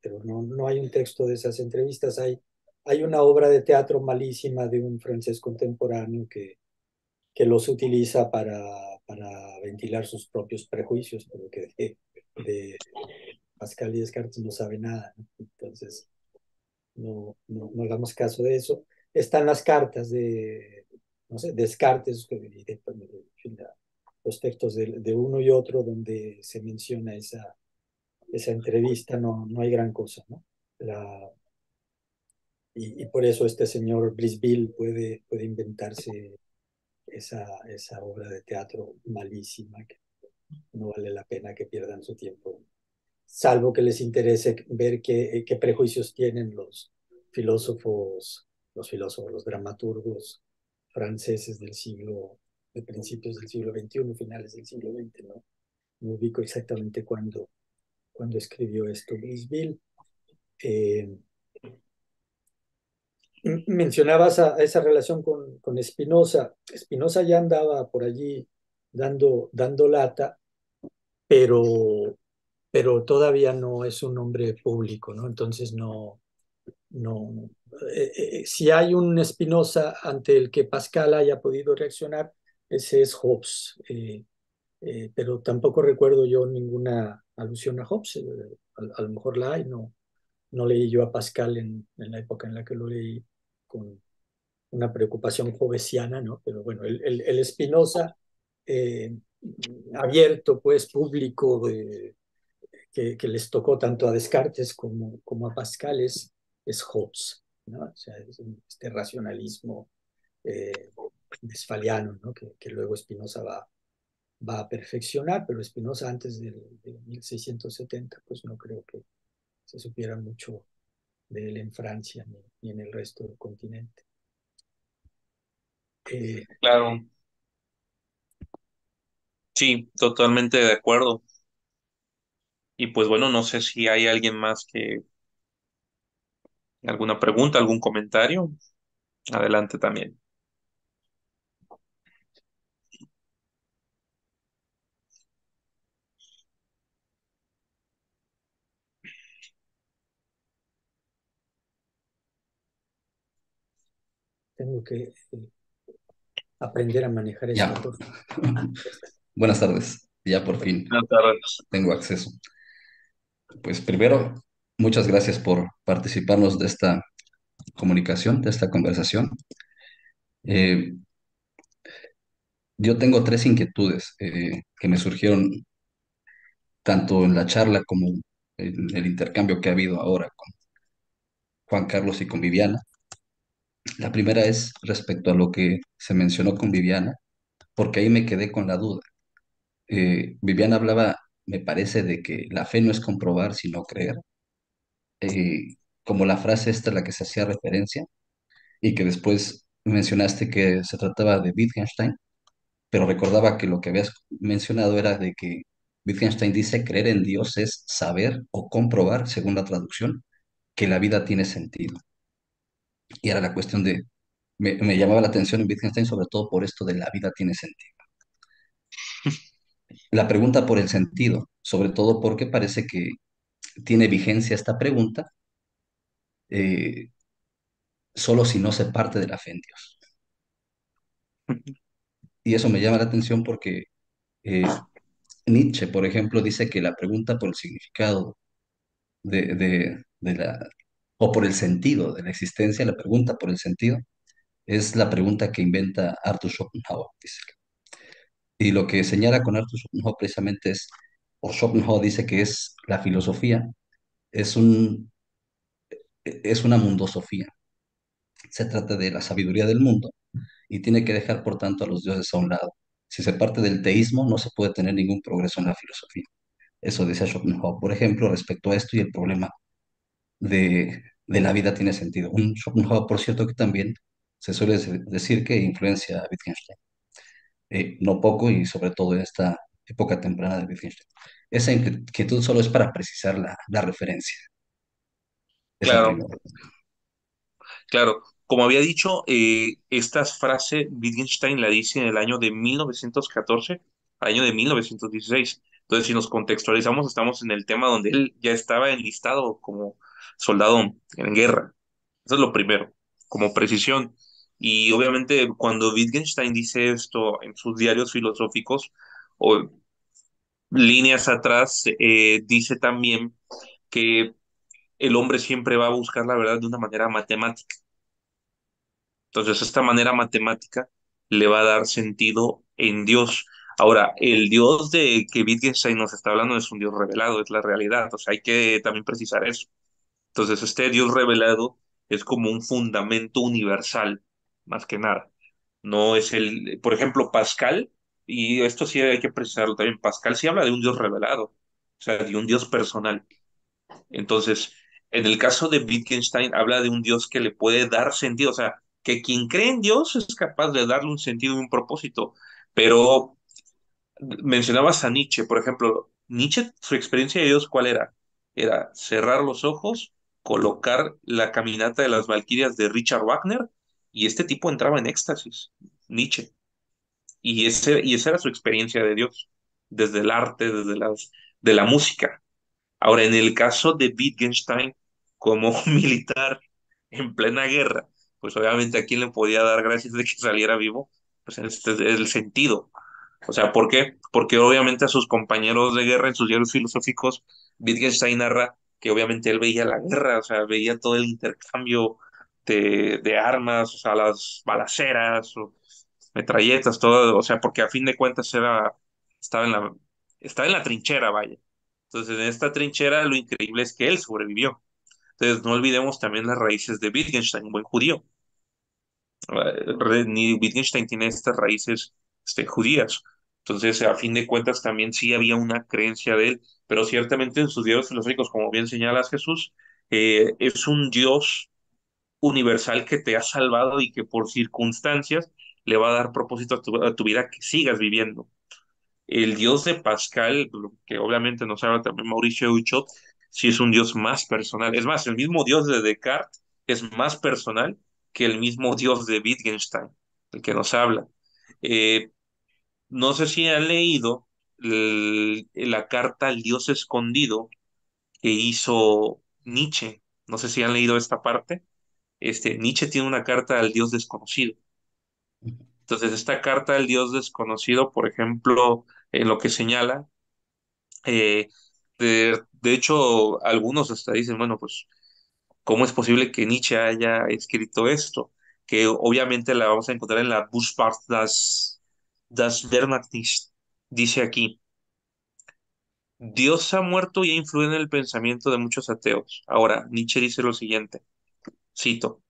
Speaker 2: pero no hay un texto de esas entrevistas. Hay una obra de teatro malísima de un francés contemporáneo que los utiliza para ventilar sus propios prejuicios, pero que de Pascal y Descartes no sabe nada, ¿no? Entonces, no hagamos caso de eso. Están las cartas de, no sé, Descartes, los textos de uno y otro donde se menciona esa entrevista, no hay gran cosa, ¿no? La, y por eso este señor Brisbille puede inventarse esa obra de teatro malísima que no vale la pena que pierdan su tiempo, salvo que les interese ver qué prejuicios tienen los dramaturgos franceses de principios del siglo XXI, finales del siglo XX, ¿no? No ubico exactamente cuándo escribió esto Brisbille. Eh, Mencionabas esa relación con Spinoza. Spinoza ya andaba por allí dando lata, pero, pero todavía no es un hombre público, ¿no? Entonces no. Si hay un Spinoza ante el que Pascal haya podido reaccionar, ese es Hobbes. pero tampoco recuerdo yo ninguna alusión a Hobbes. A lo mejor la hay, no, no leí yo a Pascal en la época en la que lo leí con una preocupación hobbesiana, ¿no? Pero bueno, el Spinoza eh, abierto, pues público, que les tocó tanto a Descartes como a Pascal es Hobbes, ¿no? O sea, es este racionalismo eh, westphaliano, ¿no? Que luego Spinoza va a perfeccionar, pero Spinoza antes de 1670, pues no creo que se supiera mucho de él en Francia ni en el resto del continente. Eh,
Speaker 1: Claro, sí, totalmente de acuerdo. Y pues bueno, no sé si hay alguien más que alguna pregunta, algún comentario. Adelante también.
Speaker 2: tengo que aprender a manejar
Speaker 4: Ya.
Speaker 2: esto. Ya está.
Speaker 4: Buenas tardes. Ya por fin
Speaker 1: Buenas tardes.
Speaker 4: tengo acceso. Pues primero, muchas gracias por participarnos de esta comunicación, de esta conversación. Eh, yo tengo tres inquietudes que me surgieron tanto en la charla como en el intercambio que ha habido ahora con Juan Carlos y con Viviana. La primera es respecto a lo que se mencionó con Viviana, porque ahí me quedé con la duda. Viviana hablaba, me parece, de que la fe no es comprobar, sino creer, como la frase esta a la que se hacía referencia, y que después mencionaste que se trataba de Wittgenstein, pero recordaba que lo que habías mencionado era de que Wittgenstein dice creer en Dios es saber o comprobar, según la traducción, que la vida tiene sentido. Y era la cuestión de, me llamaba la atención en Wittgenstein sobre todo por esto de la vida tiene sentido. La pregunta por el sentido, sobre todo porque parece que tiene vigencia esta pregunta, eh, solo si no se parte de la fe en Dios. Y eso me llama la atención porque eh, Nietzsche, por ejemplo, dice que la pregunta por el significado de la, o por el sentido de la existencia, la pregunta por el sentido, es la pregunta que inventa Arthur Schopenhauer, dice. Y lo que señala con Arthur Schopenhauer precisamente es, o Schopenhauer dice que es la filosofía, es es una mundosofía. Se trata de la sabiduría del mundo y tiene que dejar, por tanto, a los dioses a un lado. Si se parte del teísmo, no se puede tener ningún progreso en la filosofía. Eso decía Schopenhauer, por ejemplo, respecto a esto y el problema de la vida tiene sentido. Un Schopenhauer, por cierto, que también se suele decir que influencia a Wittgenstein, no poco y sobre todo en esta época temprana de Wittgenstein. Esa inquietud solo es para precisar la referencia, esa
Speaker 1: Claro,
Speaker 4: primera.
Speaker 1: claro. Como había dicho, esta frase Wittgenstein la dice en el año de 1914, año de 1916. Entonces, si nos contextualizamos, estamos en el tema donde él ya estaba enlistado como soldado en guerra. Eso es lo primero, como precisión. Y obviamente cuando Wittgenstein dice esto en sus diarios filosóficos o líneas atrás, dice también que el hombre siempre va a buscar la verdad de una manera matemática. Entonces, esta manera matemática le va a dar sentido en Dios. Ahora, el Dios de que Wittgenstein nos está hablando es un Dios revelado, es la realidad. O sea, hay que también precisar eso. Entonces, este Dios revelado es como un fundamento universal, más que nada. No es el, por ejemplo, Pascal, y esto sí hay que precisarlo también, Pascal sí habla de un Dios revelado, o sea, de un Dios personal. Entonces, en el caso de Wittgenstein, habla de un Dios que le puede dar sentido, o sea, que quien cree en Dios es capaz de darle un sentido y un propósito. Pero mencionabas a Nietzsche, por ejemplo, Nietzsche, su experiencia de Dios, ¿cuál era? Era cerrar los ojos, colocar la caminata de las Valquirias de Richard Wagner, y este tipo entraba en éxtasis, Nietzsche. Y esa era su experiencia de Dios, desde el arte, de la música. Ahora, en el caso de Wittgenstein, como militar en plena guerra, pues obviamente a quién le podía dar gracias de que saliera vivo, pues este es el sentido. O sea, ¿por qué? Porque obviamente a sus compañeros de guerra en sus diarios filosóficos, Wittgenstein narra que obviamente él veía la guerra, o sea, veía todo el intercambio de armas, o sea, las balaceras, o metralletas, todo, o sea, porque a fin de cuentas estaba en estaba en la trinchera, vaya. Entonces, en esta trinchera lo increíble es que él sobrevivió. Entonces, no olvidemos también las raíces de Wittgenstein, un buen judío. Ni Wittgenstein tiene estas raíces judías. Entonces, a fin de cuentas, también sí había una creencia de él, pero ciertamente en sus diarios filosóficos, como bien señalas Jesús, es un Dios universal que te ha salvado y que por circunstancias le va a dar propósito a a tu vida que sigas viviendo. El Dios de Pascal, lo que obviamente nos habla también Mauricio Euchot, sí es un Dios más personal. Es más, el mismo Dios de Descartes es más personal que el mismo Dios de Wittgenstein, el que nos habla. Eh, no sé si han leído la carta al Dios escondido que hizo Nietzsche. No sé si han leído esta parte. Nietzsche tiene una carta al Dios desconocido. Entonces, esta carta al Dios desconocido, por ejemplo, en lo que señala, Eh, de hecho, algunos hasta dicen, bueno, pues, ¿cómo es posible que Nietzsche haya escrito esto? Que obviamente la vamos a encontrar en la Buschbart das Wehrmachtist. Dice aquí, Dios ha muerto y ha influido en el pensamiento de muchos ateos. Ahora, Nietzsche dice lo siguiente, cito,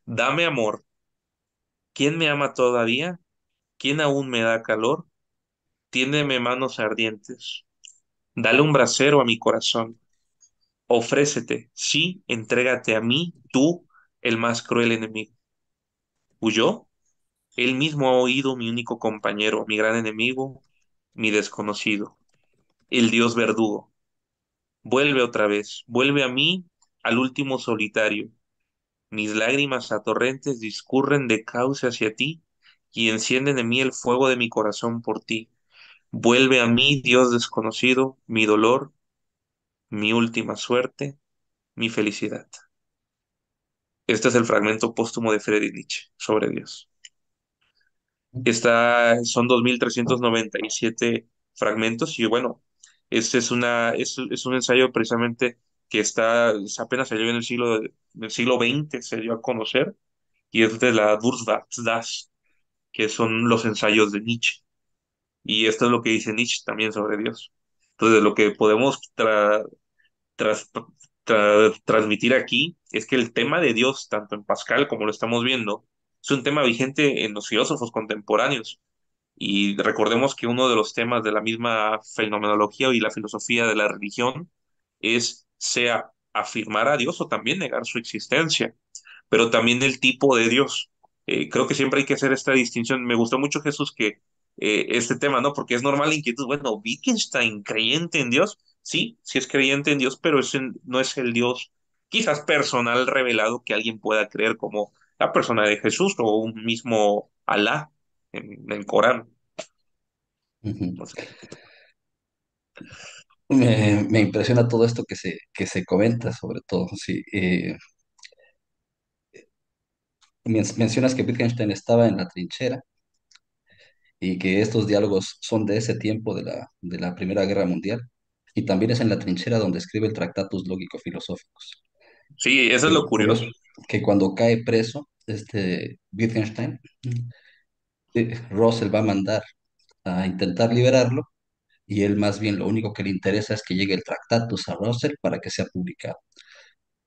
Speaker 1: dame amor, ¿quién me ama todavía? ¿Quién aún me da calor? Tiéndeme manos ardientes, dale un brasero a mi corazón. Ofrécete, sí, entrégate a mí, tú, el más cruel enemigo. ¿Huyó? Él mismo ha oído mi único compañero, mi gran enemigo, mi desconocido, el Dios verdugo. Vuelve otra vez, vuelve a mí, al último solitario. Mis lágrimas a torrentes discurren de cauce hacia ti y encienden en mí el fuego de mi corazón por ti. Vuelve a mí, Dios desconocido, mi dolor, mi última suerte, mi felicidad. Este es el fragmento póstumo de Friedrich Nietzsche sobre Dios. Son 2397 fragmentos y bueno, este es un ensayo precisamente que apenas salió en el siglo XX, se dio a conocer, y es de la Durchsatz, que son los ensayos de Nietzsche. Y esto es lo que dice Nietzsche también sobre Dios. Entonces, lo que podemos tras- transmitir aquí es que el tema de Dios, tanto en Pascal como lo estamos viendo, es un tema vigente en los filósofos contemporáneos. Y recordemos que uno de los temas de la misma fenomenología y la filosofía de la religión es sea afirmar a Dios o también negar su existencia, pero también el tipo de Dios. Creo que siempre hay que hacer esta distinción. Me gustó mucho Jesús que este tema, ¿no? Porque es normal la inquietud. Bueno, Wittgenstein, creyente en Dios, sí, sí es creyente en Dios, pero no es el Dios quizás personal revelado que alguien pueda creer como la persona de Jesús o un mismo Alá en el Corán.
Speaker 4: Ujú.
Speaker 1: No sé.
Speaker 4: Me impresiona todo esto que se comenta, sobre todo. Sí, mencionas que Wittgenstein estaba en la trinchera y que estos diálogos son de ese tiempo de la Primera Guerra Mundial. Y también es en la trinchera donde escribe el Tractatus Lógico-Filosóficos.
Speaker 1: Sí, eso es lo
Speaker 4: Que,
Speaker 1: curioso.
Speaker 4: que cuando cae preso, Wittgenstein, Russell va a mandar a intentar liberarlo y él más bien lo único que le interesa es que llegue el Tractatus a Russell para que sea publicado.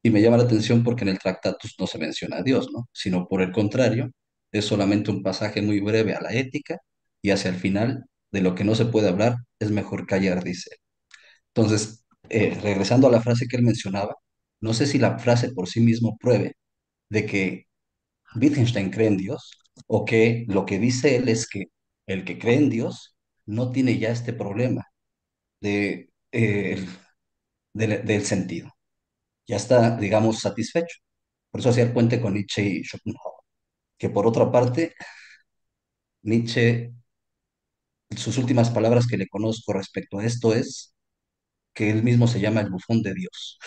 Speaker 4: Y me llama la atención porque en el Tractatus no se menciona a Dios, ¿no? Sino por el contrario, es solamente un pasaje muy breve a la ética y hacia el final, de lo que no se puede hablar, es mejor callar, dice. Entonces, regresando a la frase que él mencionaba, no sé si la frase por sí mismo pruebe de que Wittgenstein cree en Dios o que lo que dice él es que el que cree en Dios no tiene ya este problema del sentido. Ya está, digamos, satisfecho. Por eso hacía el puente con Nietzsche y Schopenhauer. Que por otra parte, Nietzsche, sus últimas palabras que le conozco respecto a esto es que él mismo se llama el bufón de Dios.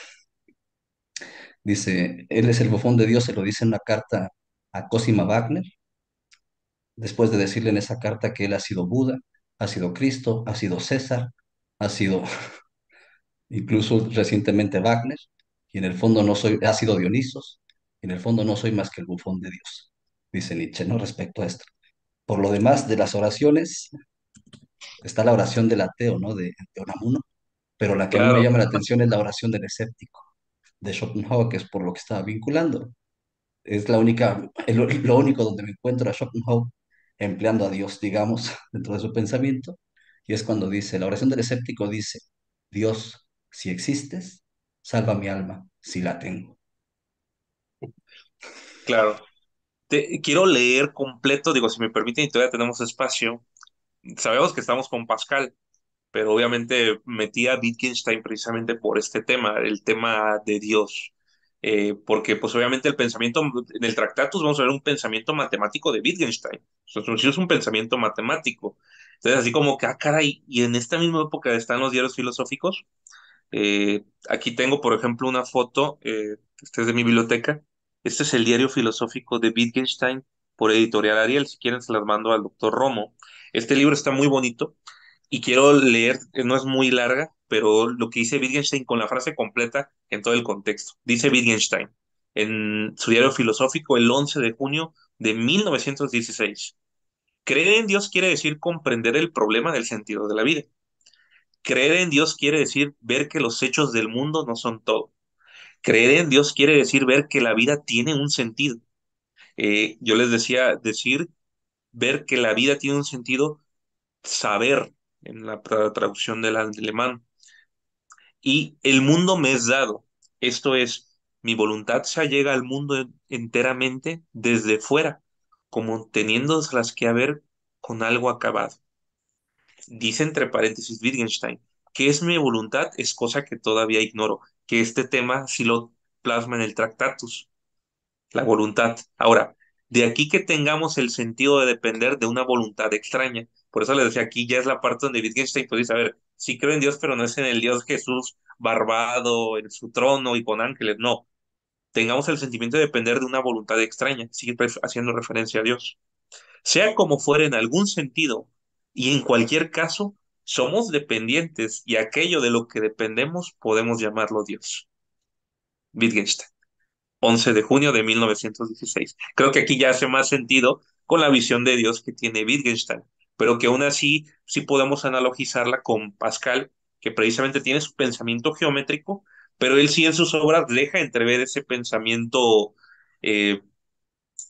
Speaker 4: Dice, él es el bufón de Dios, se lo dice en una carta a Cosima Wagner, después de decirle en esa carta que él ha sido Buda, ha sido Cristo, ha sido César, ha sido incluso recientemente Wagner, y en el fondo no soy, ha sido Dionisos, y en el fondo no soy más que el bufón de Dios, dice Nietzsche, ¿no? Respecto a esto. Por lo demás, de las oraciones, está la oración del ateo, ¿no? De Unamuno, pero la que a mí me
Speaker 1: Claro,
Speaker 4: llama la atención es la oración del escéptico, de Schopenhauer, que es por lo que estaba vinculando. Es la única, lo único donde me encuentro a Schopenhauer empleando a Dios, digamos, dentro de su pensamiento, y es cuando dice, la oración del escéptico dice, Dios, si existes, salva mi alma, si la tengo.
Speaker 1: claro. Quiero leer completo, digo, si me permiten, y todavía tenemos espacio. Sabemos que estamos con Pascal, pero obviamente metí a Wittgenstein precisamente por este tema, el tema de Dios. Porque pues obviamente el pensamiento, en el Tractatus vamos a ver un pensamiento matemático de Wittgenstein. Sí es un pensamiento matemático. Entonces así como que, ah, caray, y en esta misma época están los diarios filosóficos. Aquí tengo, por ejemplo, una foto, este es de mi biblioteca. Este es el diario filosófico de Wittgenstein por Editorial Ariel. Si quieren, se las mando al doctor Romo. Este libro está muy bonito y quiero leer, no es muy larga, pero lo que dice Wittgenstein con la frase completa en todo el contexto. Dice Wittgenstein en su diario filosófico el 11 de junio de 1916. Creer en Dios quiere decir comprender el problema del sentido de la vida. Creer en Dios quiere decir ver que los hechos del mundo no son todo. Creer en Dios quiere decir ver que la vida tiene un sentido. Yo les decía decir ver que la vida tiene un sentido, saber en la traducción del alemán. Y el mundo me es dado. Esto es, mi voluntad se allega al mundo enteramente desde fuera, como teniéndolas que haber con algo acabado. Dice entre paréntesis Wittgenstein, que es mi voluntad es cosa que todavía ignoro, que este tema sí lo plasma en el Tractatus, la voluntad. Ahora, de aquí que tengamos el sentido de depender de una voluntad extraña. Por eso les decía, aquí ya es la parte donde Wittgenstein puede saber, sí creo en Dios, pero no es en el Dios Jesús barbado, en su trono y con ángeles, no. Tengamos el sentimiento de depender de una voluntad extraña, sigue haciendo referencia a Dios. Sea como fuera en algún sentido y en cualquier caso, somos dependientes y aquello de lo que dependemos podemos llamarlo Dios. Wittgenstein, 11 de junio de 1916. Creo que aquí ya hace más sentido con la visión de Dios que tiene Wittgenstein, pero que aún así sí podemos analogizarla con Pascal, que precisamente tiene su pensamiento geométrico, pero él sí en sus obras deja entrever ese pensamiento eh,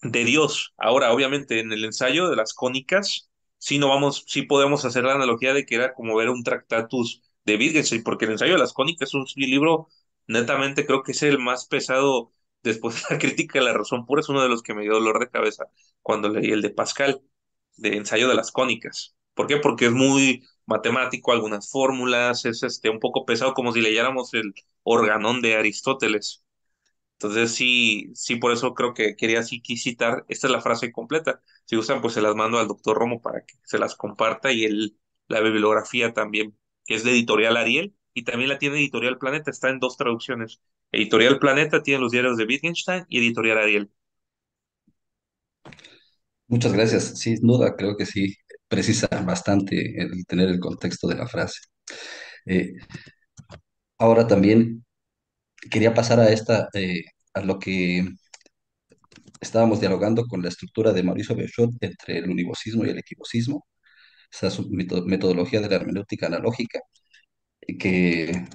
Speaker 1: de Dios. Ahora, obviamente, en el ensayo de las cónicas, sí no vamos, sí podemos hacer la analogía de que era como ver un Tractatus de Wittgenstein, porque el ensayo de las cónicas es un libro, netamente creo que es el más pesado después de la crítica de la razón pura, es uno de los que me dio dolor de cabeza cuando leí el de Pascal, de ensayo de las cónicas. ¿Por qué? Porque es muy matemático, algunas fórmulas, es un poco pesado, como si leyéramos el organón de Aristóteles. Entonces sí, sí, por eso creo que quería así citar, esta es la frase completa. Si gustan, pues se las mando al doctor Romo para que se las comparta y la bibliografía también, que es de Editorial Ariel y también la tiene Editorial Planeta, está en dos traducciones. Editorial Planeta tiene los diarios de Wittgenstein y Editorial Ariel.
Speaker 4: Muchas gracias. Sí, sin duda, creo que sí, precisa bastante el tener el contexto de la frase. Eh, ahora también quería pasar a a lo que estábamos dialogando con la estructura de Mauricio Beuchat entre el univocismo y el equivocismo, esa metodología de la hermenéutica analógica que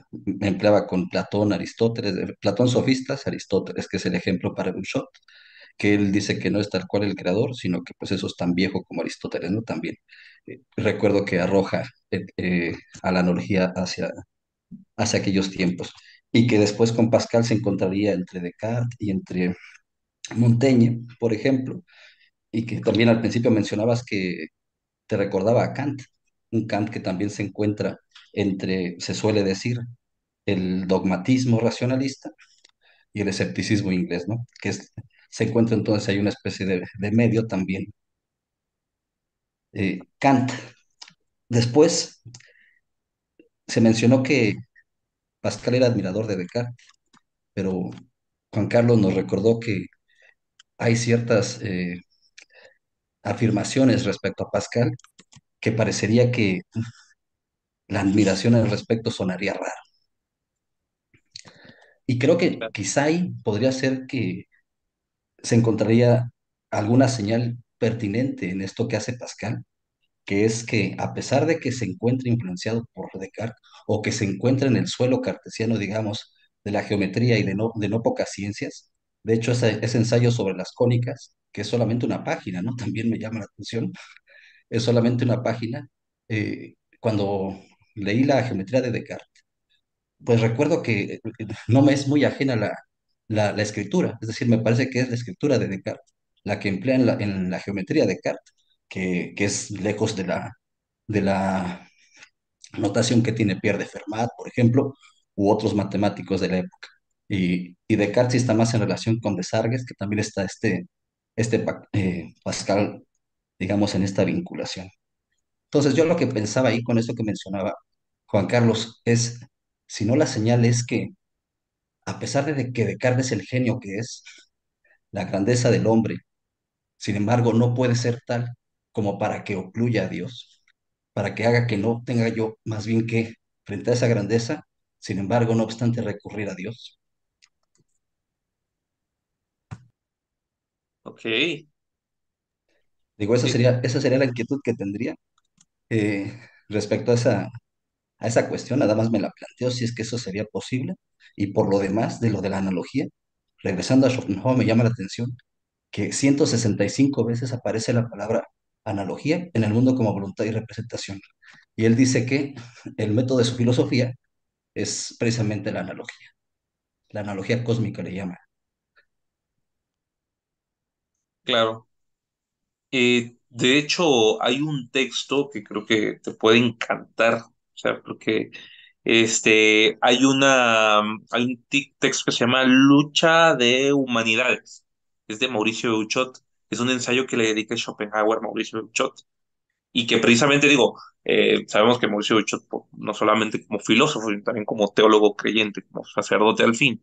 Speaker 4: empleaba con Platón, Aristóteles, Platón sofistas, Aristóteles, que es el ejemplo para Beuchat, que él dice que no es tal cual el creador, sino que pues eso es tan viejo como Aristóteles, ¿no? También recuerdo que arroja a la analogía hacia aquellos tiempos, y que después con Pascal se encontraría entre Descartes y entre Montaigne, por ejemplo, y que también al principio mencionabas que te recordaba a Kant, un Kant que también se encuentra entre, se suele decir, el dogmatismo racionalista y el escepticismo inglés, ¿no? Se encuentra entonces hay una especie de medio también. Kant. Después se mencionó que Pascal era admirador de Descartes, pero Juan Carlos nos recordó que hay afirmaciones respecto a Pascal que parecería que la admiración al respecto sonaría raro. Y creo que quizá ahí podría ser que se encontraría alguna señal pertinente en esto que hace Pascal, que es que a pesar de que se encuentre influenciado por Descartes o que se encuentre en el suelo cartesiano, digamos, de la geometría y de no pocas ciencias, de hecho ese ensayo sobre las cónicas, que es solamente una página, ¿no? También me llama la atención, es solamente una página. Cuando leí la geometría de Descartes, pues recuerdo que no me es muy ajena la escritura, es decir, me parece que es la escritura de Descartes, la que emplea en la geometría de Descartes, que es lejos de la notación que tiene Pierre de Fermat, por ejemplo, u otros matemáticos de la época. Y Descartes sí está más en relación con Desargues, que también está Pascal, digamos, en esta vinculación. Entonces, yo lo que pensaba ahí con esto que mencionaba Juan Carlos es, si no la señal es que a pesar de que Descartes es el genio que es, la grandeza del hombre, sin embargo, no puede ser tal como para que ocluya a Dios, para que haga que no tenga yo más bien que, frente a esa grandeza, sin embargo, no obstante, recurrir a Dios.
Speaker 1: Ok.
Speaker 4: Digo,
Speaker 1: Eh,
Speaker 4: esa sería la inquietud que tendría eh, respecto a esa cuestión, nada más me la planteo si es que eso sería posible. Y por lo demás, de lo de la analogía, regresando a Schopenhauer, me llama la atención que 165 veces aparece la palabra analogía en el mundo como voluntad y representación. Y él dice que el método de su filosofía es precisamente la analogía cósmica le llama.
Speaker 1: claro. De hecho, hay un texto que creo que te puede encantar, o sea, porque hay un texto que se llama Lucha de Humanidades, es de Mauricio Euchot, es un ensayo que le dedica Schopenhauer a Mauricio Euchot, y que precisamente digo, sabemos que Mauricio Euchot, no solamente como filósofo, sino también como teólogo creyente, como sacerdote al fin,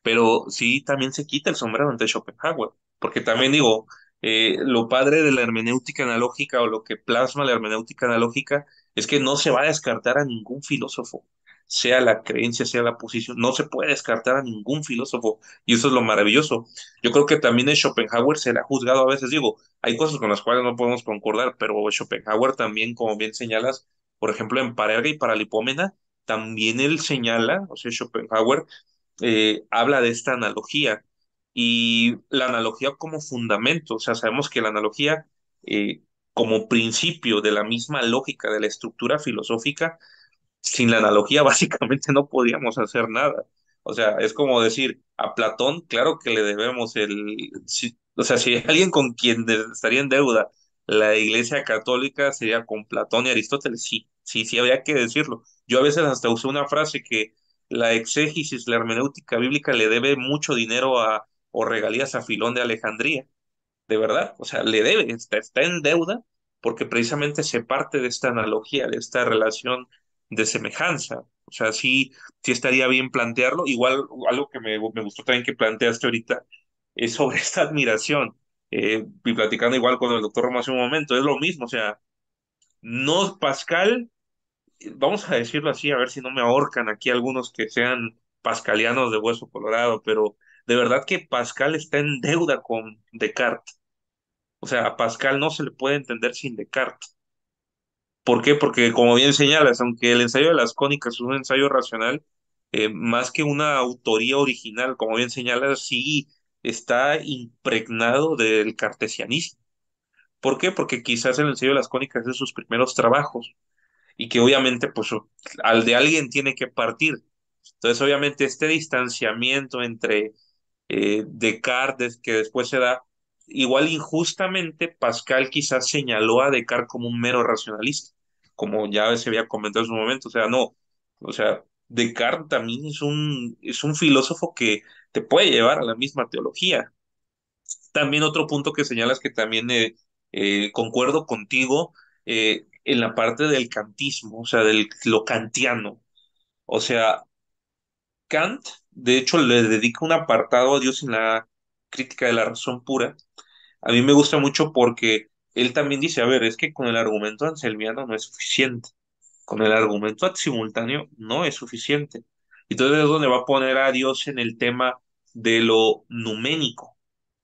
Speaker 1: pero sí también se quita el sombrero ante Schopenhauer, porque también digo, lo padre de la hermenéutica analógica o lo que plasma la hermenéutica analógica es que no se va a descartar a ningún filósofo, sea la creencia, sea la posición, no se puede descartar a ningún filósofo, y eso es lo maravilloso. Yo creo que también en Schopenhauer se le ha juzgado a veces, digo, hay cosas con las cuales no podemos concordar, pero Schopenhauer también, como bien señalas, por ejemplo, en Parerga y Paralipómena, también él señala, o sea, Schopenhauer habla de esta analogía y la analogía como fundamento, o sea, sabemos que la analogía eh, como principio de la misma lógica de la estructura filosófica, sin la analogía básicamente no podíamos hacer nada. O sea, es como decir, a Platón, claro que le debemos o sea, si hay alguien con quien estaría en deuda la Iglesia Católica sería con Platón y Aristóteles, sí, sí, sí, habría que decirlo. Yo a veces hasta usé una frase que la exégesis, la hermenéutica bíblica le debe mucho dinero o regalías a Filón de Alejandría, de verdad, o sea, le debe, está en deuda porque precisamente se parte de esta analogía, de esta relación de semejanza. O sea, sí, sí estaría bien plantearlo. Igual, algo que me gustó también que planteaste ahorita es sobre esta admiración. Y platicando igual con el doctor Roma hace un momento, es lo mismo, o sea, no Pascal, vamos a decirlo así, a ver si no me ahorcan aquí algunos que sean pascalianos de hueso colorado, pero de verdad que Pascal está en deuda con Descartes. O sea, a Pascal no se le puede entender sin Descartes. ¿Por qué? Porque, como bien señalas, aunque el ensayo de las cónicas es un ensayo racional, más que una autoría original, como bien señalas, sí está impregnado del cartesianismo. ¿Por qué? Porque quizás el ensayo de las cónicas es de sus primeros trabajos y que obviamente, pues, al de alguien tiene que partir. Entonces, obviamente, este distanciamiento entre Descartes, que después se da, igual injustamente, Pascal quizás señaló a Descartes como un mero racionalista, como ya se había comentado en su momento, o sea, no, o sea, Descartes también es un filósofo que te puede llevar a la misma teología. También otro punto que señalas que también concuerdo contigo en la parte del kantismo, o sea, del lo kantiano. O sea, Kant, de hecho, le dedica un apartado a Dios en la crítica de la razón pura. A mí me gusta mucho porque él también dice, a ver, es que con el argumento anselmiano no es suficiente, con el argumento ad simultáneo no es suficiente. Entonces es donde va a poner a Dios en el tema de lo numénico.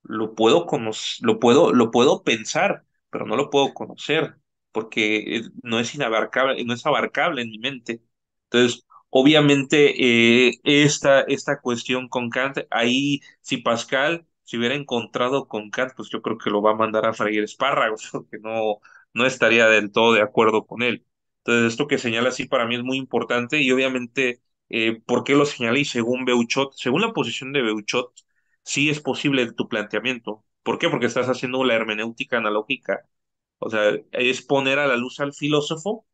Speaker 1: Lo puedo pensar, pero no lo puedo conocer, porque no es inabarcable, no es abarcable en mi mente. Entonces, obviamente, esta cuestión con Kant, ahí, si Pascal se hubiera encontrado con Kant, pues yo creo que lo va a mandar a freír espárragos, porque no estaría del todo de acuerdo con él. Entonces, esto que señala sí para mí es muy importante y obviamente, ¿por qué lo señala? Y según Beuchot, según la posición de Beuchot, sí es posible tu planteamiento. ¿Por qué? Porque estás haciendo la hermenéutica analógica. O sea, es poner a la luz al filósofo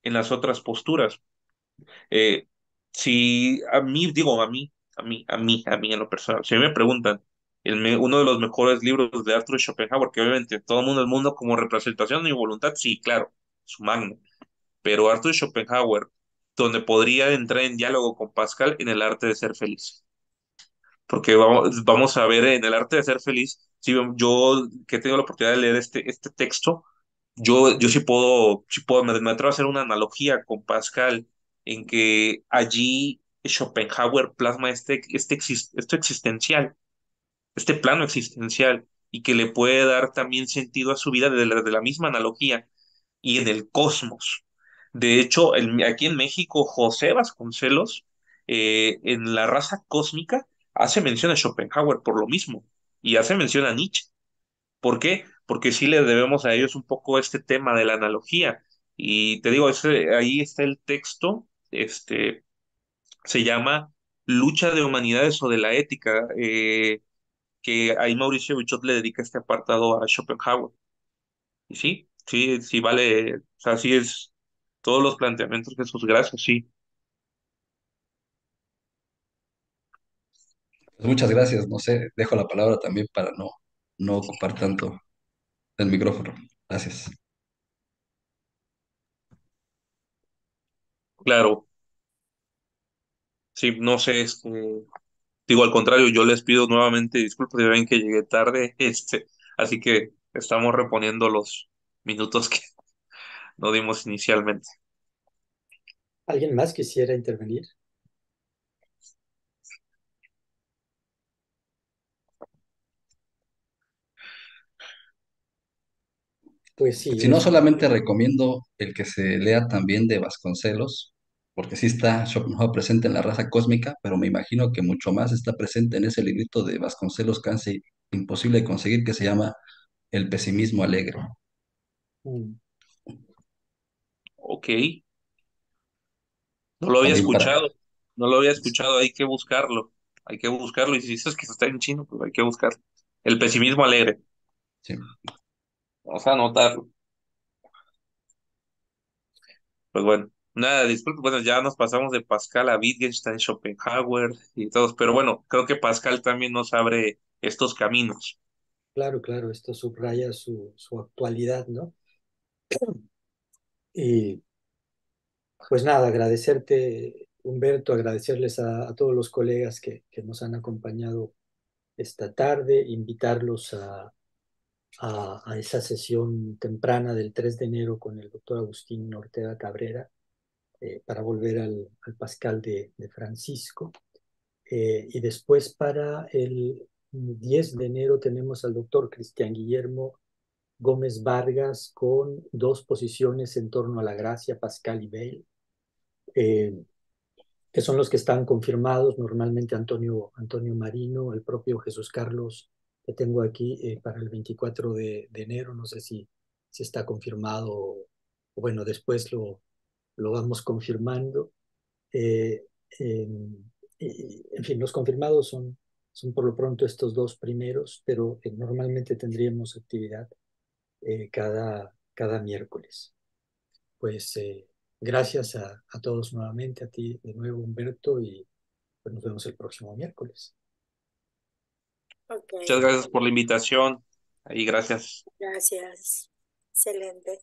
Speaker 1: en las otras posturas. Eh, si a mí, digo, a mí en lo personal, si a mí me preguntan, uno de los mejores libros de Arthur Schopenhauer, que obviamente todo el mundo como representación y voluntad, sí, claro, su magno, pero Arthur Schopenhauer, donde podría entrar en diálogo con Pascal en el arte de ser feliz. Porque vamos a ver en el arte de ser feliz, si yo que he tenido la oportunidad de leer este texto, yo sí puedo, me atrevo a hacer una analogía con Pascal, en que allí Schopenhauer plasma esto existencial, este plano existencial, y que le puede dar también sentido a su vida de la misma analogía y en el cosmos. De hecho, aquí en México, José Vasconcelos, en La raza cósmica, hace mención a Schopenhauer por lo mismo, y hace mención a Nietzsche. ¿Por qué? Porque sí le debemos a ellos un poco este tema de la analogía. Y te digo, ahí está el texto, se llama Lucha de Humanidades o de la Ética, que ahí Mauricio Buchot le dedica este apartado a Schopenhauer. Y sí, sí, sí vale, o sea, sí es todos los planteamientos, Jesús, gracias, sí.
Speaker 4: Pues muchas gracias, no sé, dejo la palabra también para no ocupar tanto el micrófono. Gracias.
Speaker 1: Claro, sí, no sé, digo, al contrario, yo les pido nuevamente disculpas, ya ven que llegué tarde, así que estamos reponiendo los minutos que no dimos inicialmente.
Speaker 2: ¿Alguien más quisiera intervenir? Pues sí,
Speaker 4: Si no, solamente recomiendo el que se lea también de Vasconcelos, porque sí está Schopenhauer presente en La raza cósmica, pero me imagino que mucho más está presente en ese librito de Vasconcelos casi imposible de conseguir que se llama El pesimismo alegre.
Speaker 2: mm,
Speaker 1: Ok, no lo había
Speaker 4: También para...
Speaker 1: escuchado, no lo había escuchado, hay que buscarlo, y si dices que está en chino, pues hay que buscarlo. El pesimismo alegre,
Speaker 4: Sí.
Speaker 1: vamos a anotarlo. Pues bueno, nada, disculpe, bueno, ya nos pasamos de Pascal a Wittgenstein, Schopenhauer y todos, pero bueno, creo que Pascal también nos abre estos caminos.
Speaker 2: claro, claro, esto subraya su actualidad, ¿no? Y pues nada, agradecerte, Humberto, agradecerles a todos los colegas que nos han acompañado esta tarde, invitarlos a esa sesión temprana del 3 de enero con el doctor Agustín Ortega Cabrera, para volver al Pascal de Francisco. Y después para el 10 de enero tenemos al doctor Cristian Guillermo Gómez Vargas con dos posiciones en torno a la gracia, Pascal y Bale, eh, que son los que están confirmados, normalmente Antonio Marino, el propio Jesús Carlos, que tengo aquí para el 24 de enero, no sé si está confirmado o bueno, después lo vamos confirmando. Eh, en fin, los confirmados son por lo pronto estos dos primeros, pero normalmente tendríamos actividad cada miércoles. Pues gracias a todos nuevamente, a ti de nuevo, Humberto, y pues nos vemos el próximo miércoles.
Speaker 3: Ok,
Speaker 1: Muchas gracias por la invitación y gracias.
Speaker 3: gracias. Excelente.